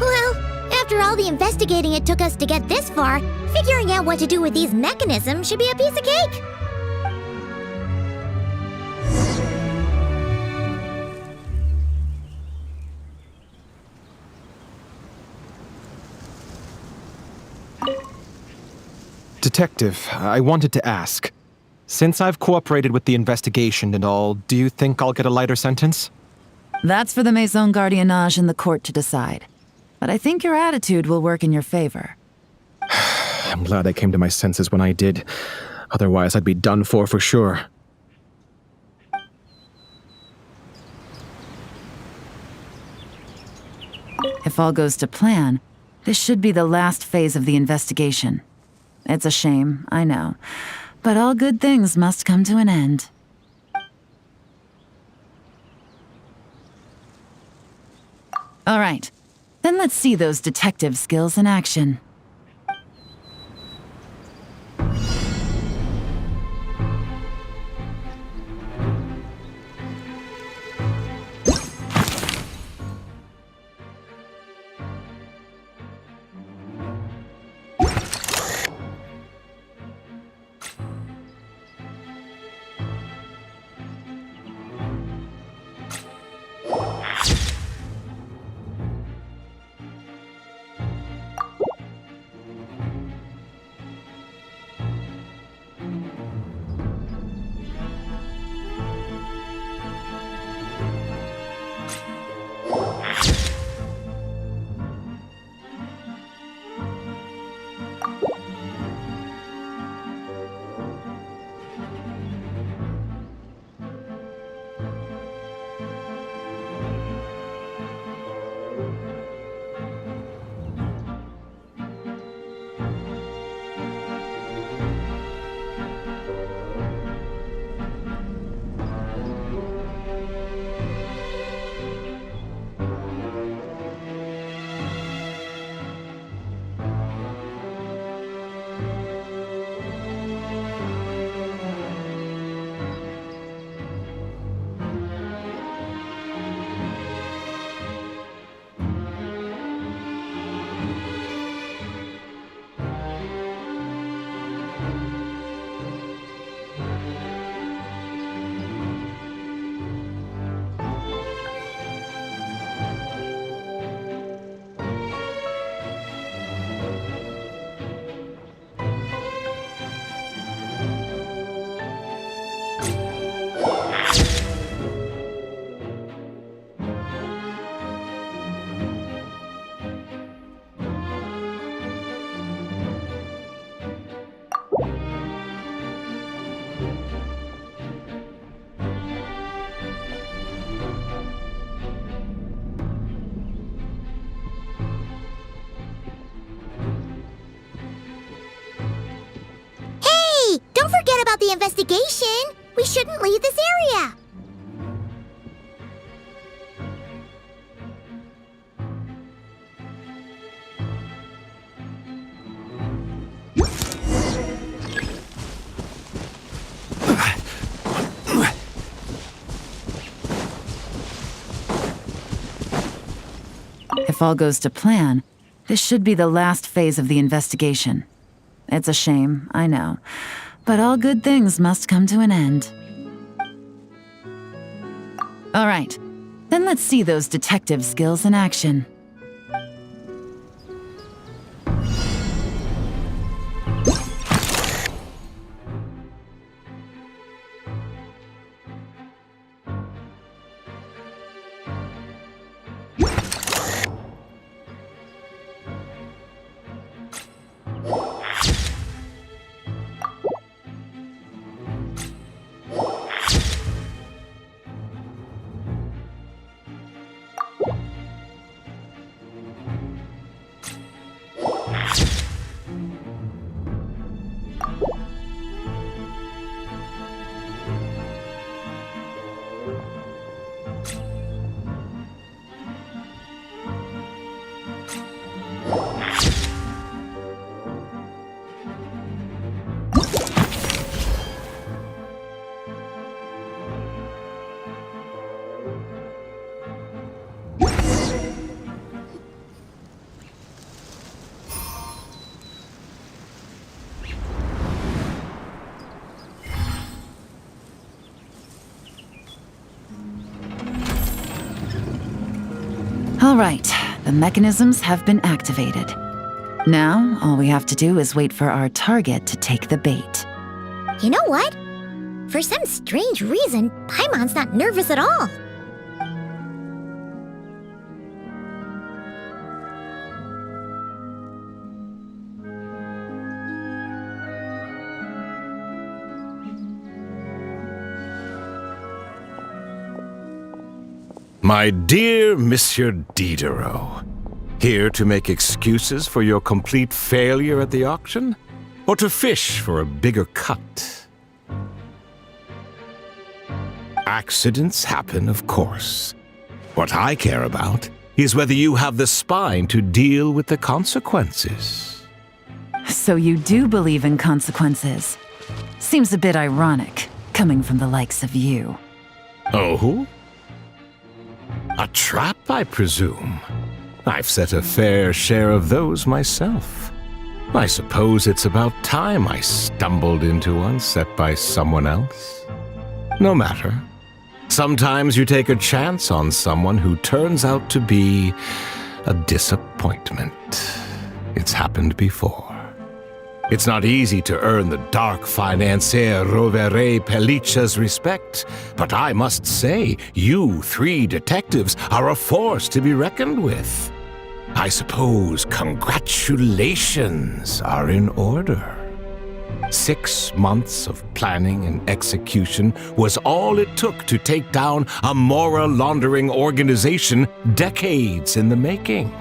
Well, after all the investigating it took us to get this far, figuring out what to do with these mechanisms should be a piece of cake. Detective, I wanted to ask. Since I've cooperated with the investigation and all, do you think I'll get a lighter sentence? That's for the Maison Gardiennage and the court to decide. But I think your attitude will work in your favor. I'm glad I came to my senses when I did. Otherwise, I'd be done for sure. If all goes to plan, this should be the last phase of the investigation. It's a shame, I know. But all good things must come to an end. All right. Then let's see those detective skills in action. forget about the investigation. We shouldn't leave this area. If all goes to plan, this should be the last phase of the investigation. It's a shame, I know, but all good things must come to an end. All right, then let's see those detective skills in action. All right, the mechanisms have been activated. Now, all we have to do is wait for our target to take the bait. You know what? For some strange reason, Paimon's not nervous at all. My dear Monsieur Diderot, here to make excuses for your complete failure at the auction? Or to fish for a bigger cut? Accidents happen, of course. What I care about is whether you have the spine to deal with the consequences. So you do believe in consequences. Seems a bit ironic, coming from the likes of you. Oh? A trap, I presume. I've set a fair share of those myself. I suppose it's about time I stumbled into one set by someone else. No matter. Sometimes you take a chance on someone who turns out to be a disappointment. It's happened before. It's not easy to earn the dark financier Rovere Pelliccia's respect, but I must say, you three detectives are a force to be reckoned with. I suppose congratulations are in order. 6 months of planning and execution was all it took to take down a Mora laundering organization decades in the making.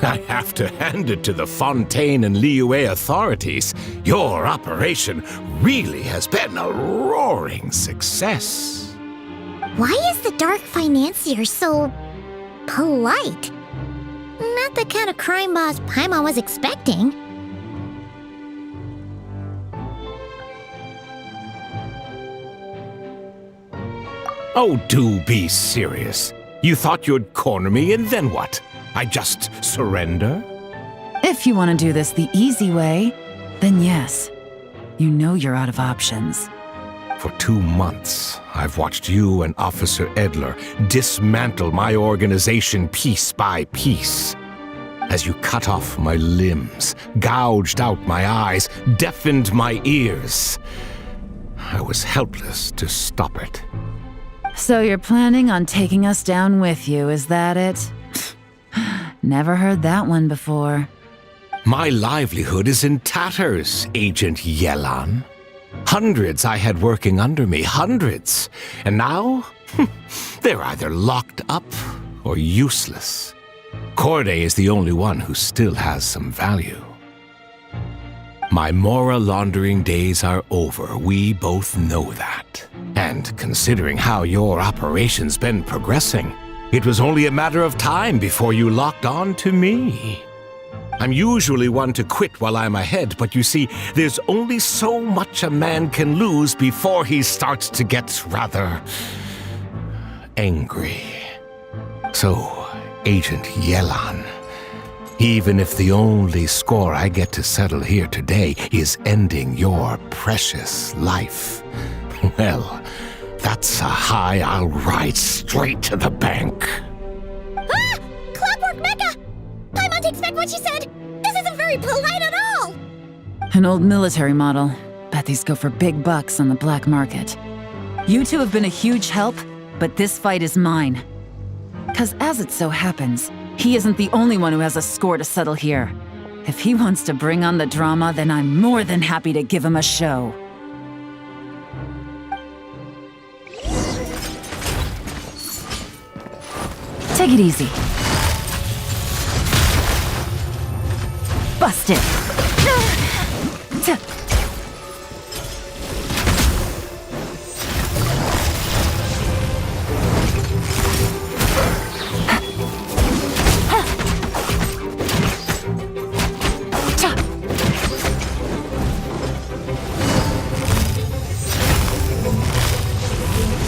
I have to hand it to the Fontaine and Liyue authorities. Your operation really has been a roaring success. Why is the dark financier so polite? Not the kind of crime boss Paimon was expecting. Oh, do be serious. You thought you'd corner me, and then what? I just surrender? If you want to do this the easy way, then yes. You know you're out of options. For 2 months, I've watched you and Officer Edler dismantle my organization piece by piece. As you cut off my limbs, gouged out my eyes, deafened my ears. I was helpless to stop it. So you're planning on taking us down with you, is that it? Never heard that one before. My livelihood is in tatters, Agent Yelan. Hundreds I had working under me, hundreds. And now, they're either locked up or useless. Corday is the only one who still has some value. My Mora laundering days are over. We both know that. And considering how your operation's been progressing, it was only a matter of time before you locked on to me. I'm usually one to quit while I'm ahead, but you see, there's only so much a man can lose before he starts to get rather angry. So, Agent Yelan, even if the only score I get to settle here today is ending your precious life, well, that's a high I'll ride straight to the bank. Ah! Clockwork Mecha! Paimon takes back what she said! This isn't very polite at all! An old military model. Bet these go for big bucks on the black market. You two have been a huge help, but this fight is mine. 'Cause as it so happens, he isn't the only one who has a score to settle here. If he wants to bring on the drama, then I'm more than happy to give him a show. Take it easy. Bust it.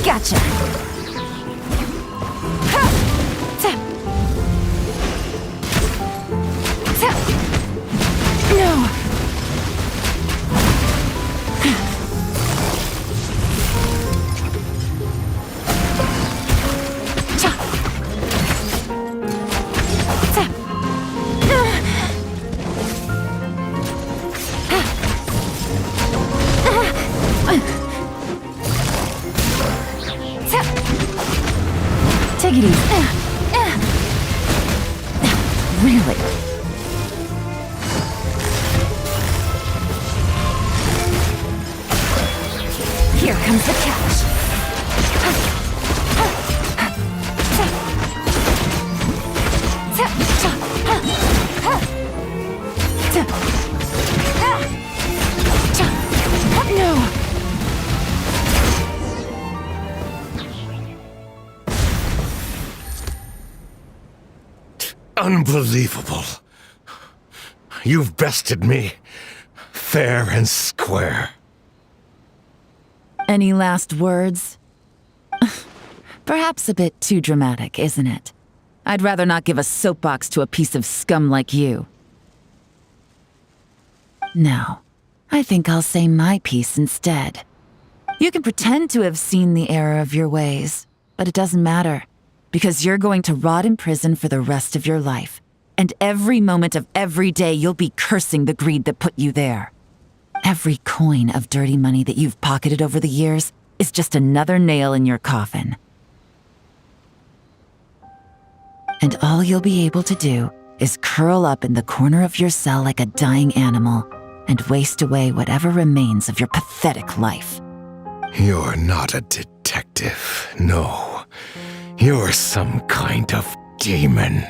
Gotcha. No. Take it easy. Really? Here comes the catch. No. Unbelievable. You've bested me, fair and square. Any last words? Perhaps a bit too dramatic, isn't it? I'd rather not give a soapbox to a piece of scum like you. No, I think I'll say my piece instead. You can pretend to have seen the error of your ways, but it doesn't matter, because you're going to rot in prison for the rest of your life. And every moment of every day you'll be cursing the greed that put you there. Every coin of dirty money that you've pocketed over the years is just another nail in your coffin. And all you'll be able to do is curl up in the corner of your cell like a dying animal and waste away whatever remains of your pathetic life. You're not a detective, no. You're some kind of demon.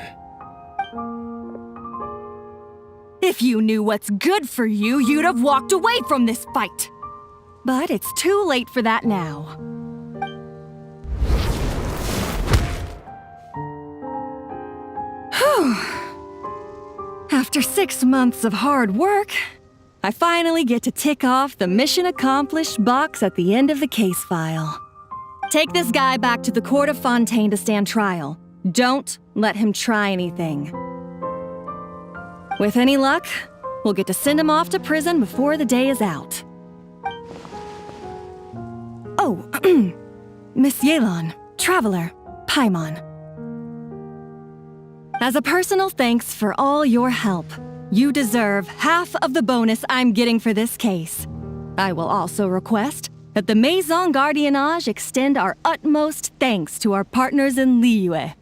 If you knew what's good for you, you'd have walked away from this fight. But it's too late for that now. Whew. After 6 months of hard work, I finally get to tick off the mission accomplished box at the end of the case file. Take this guy back to the court of Fontaine to stand trial. Don't let him try anything. With any luck, we'll get to send him off to prison before the day is out. Oh, Miss Yelan, Traveler, Paimon. As a personal thanks for all your help, you deserve half of the bonus I'm getting for this case. I will also request that the Maison Gardiennage extend our utmost thanks to our partners in Liyue.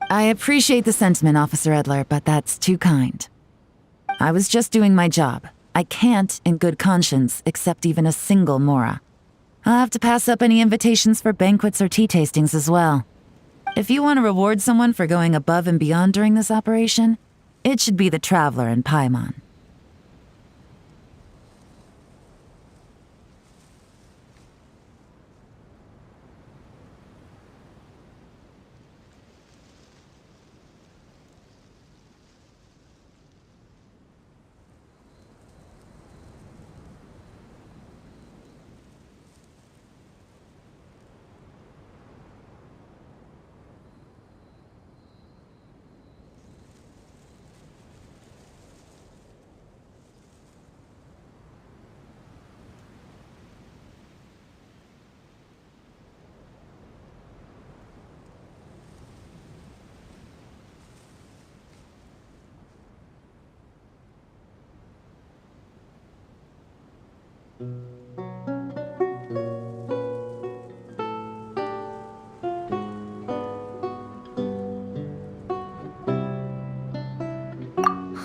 I appreciate the sentiment, Officer Edler, but that's too kind. I was just doing my job. I can't, in good conscience, accept even a single Mora. I'll have to pass up any invitations for banquets or tea tastings as well. If you want to reward someone for going above and beyond during this operation, it should be the Traveler and Paimon.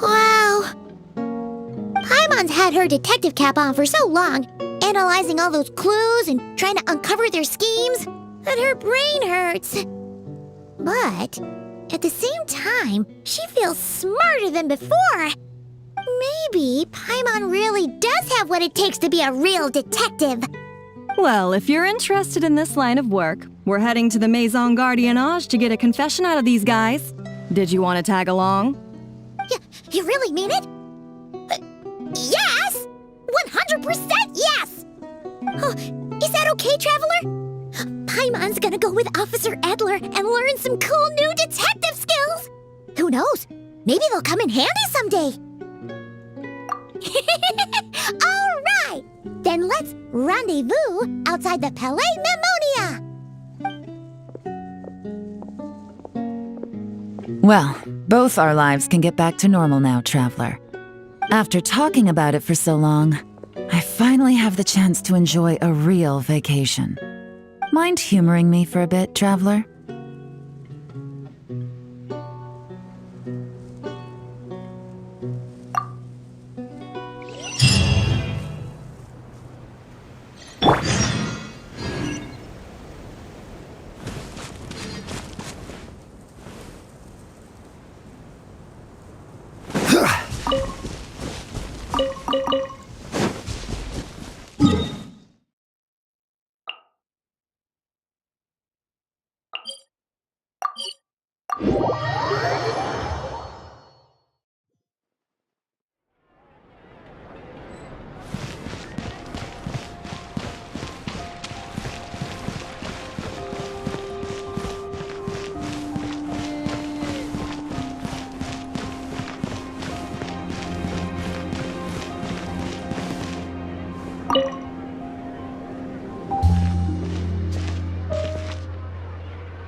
Wow. Paimon's had her detective cap on for so long, analyzing all those clues and trying to uncover their schemes, that her brain hurts. But at the same time, she feels smarter than before. Maybe Paimon really does have what it takes to be a real detective. Well, if you're interested in this line of work, we're heading to the Maison Gardiennage to get a confession out of these guys. Did you want to tag along? You really mean it? Yes! 100% yes! Oh, is that okay, Traveler? Paimon's gonna go with Officer Adler and learn some cool new detective skills! Who knows? Maybe they'll come in handy someday! Alright! Then let's rendezvous outside the Palais Memonia! Well, both our lives can get back to normal now, Traveler. After talking about it for so long, I finally have the chance to enjoy a real vacation. Mind humoring me for a bit, Traveler?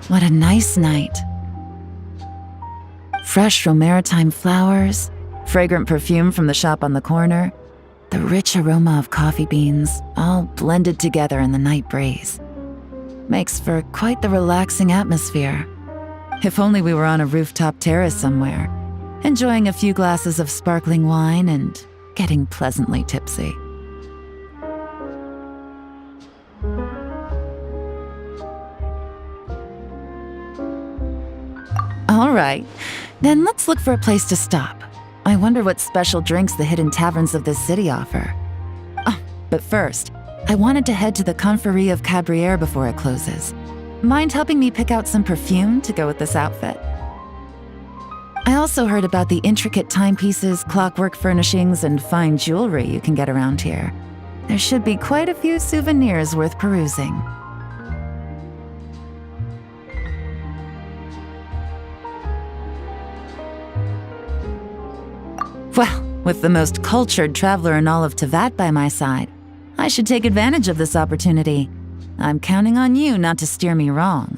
What a nice night. Fresh maritime flowers, fragrant perfume from the shop on the corner, the rich aroma of coffee beans, all blended together in the night breeze. Makes for quite the relaxing atmosphere. If only we were on a rooftop terrace somewhere, enjoying a few glasses of sparkling wine and getting pleasantly tipsy. All right, then let's look for a place to stop. I wonder what special drinks the hidden taverns of this city offer. Oh, but first, I wanted to head to the Confrérie of Cabrières before it closes. Mind helping me pick out some perfume to go with this outfit? I also heard about the intricate timepieces, clockwork furnishings, and fine jewelry you can get around here. There should be quite a few souvenirs worth perusing. Well, with the most cultured traveler in all of Teyvat by my side, I should take advantage of this opportunity. I'm counting on you not to steer me wrong.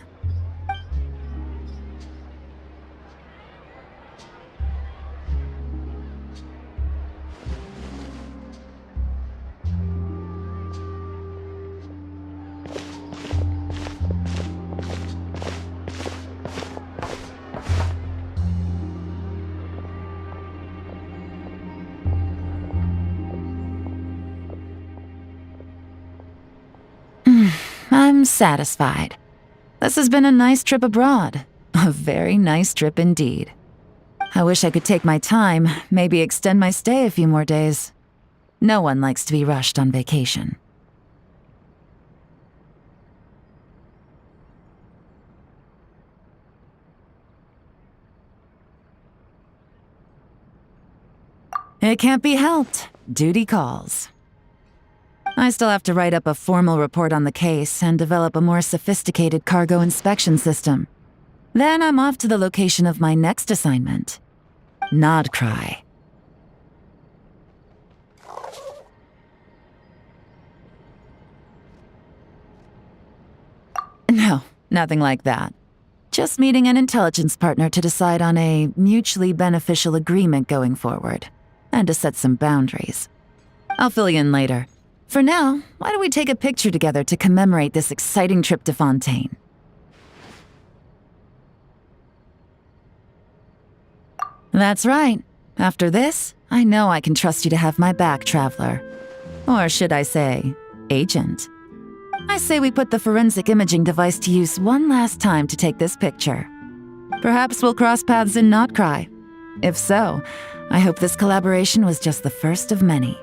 I'm satisfied. This has been a nice trip abroad. A very nice trip indeed. I wish I could take my time, maybe extend my stay a few more days. No one likes to be rushed on vacation. It can't be helped. Duty calls. I still have to write up a formal report on the case and develop a more sophisticated cargo inspection system. Then I'm off to the location of my next assignment. Nodcry. No, nothing like that. Just meeting an intelligence partner to decide on a mutually beneficial agreement going forward, and to set some boundaries. I'll fill you in later. For now, why don't we take a picture together to commemorate this exciting trip to Fontaine? That's right. After this, I know I can trust you to have my back, Traveler. Or should I say, Agent. I say we put the forensic imaging device to use one last time to take this picture. Perhaps we'll cross paths in Not Cry. If so, I hope this collaboration was just the first of many.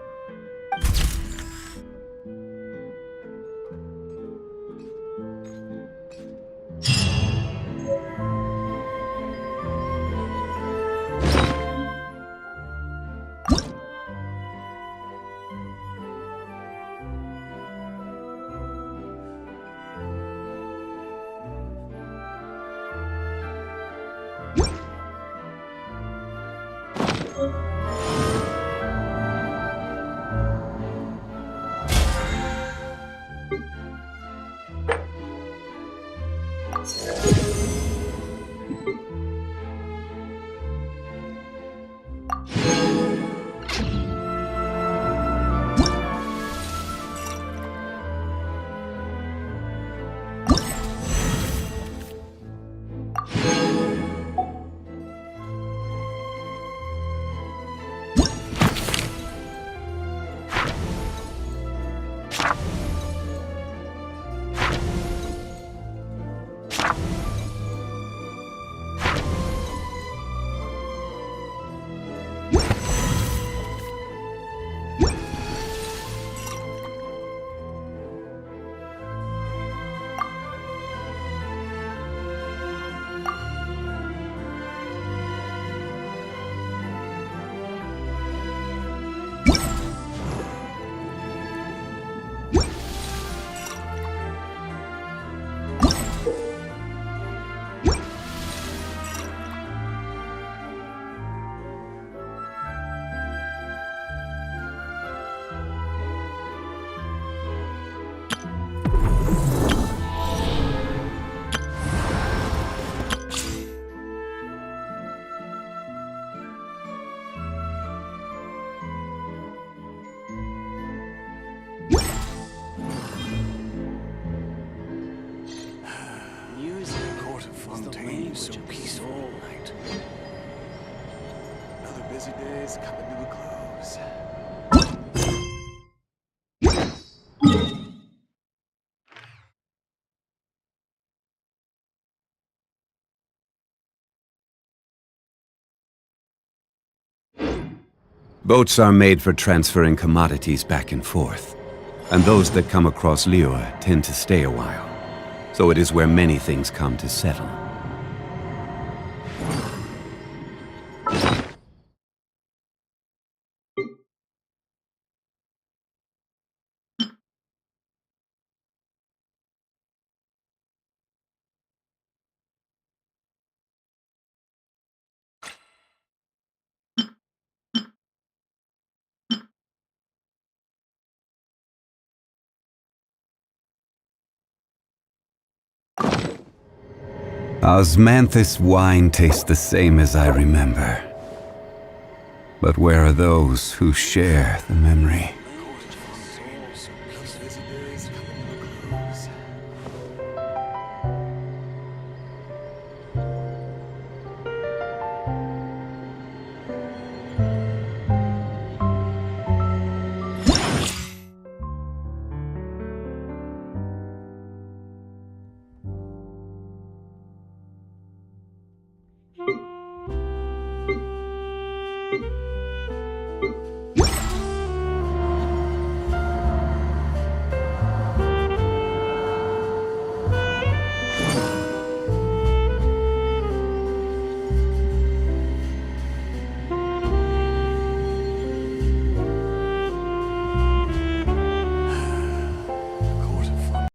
Fontaine so peaceful. Another busy day is coming to a close. Boats are made for transferring commodities back and forth, and those that come across Liyue tend to stay a while. So it is where many things come to settle. Osmanthus wine tastes the same as I remember. But where are those who share the memory?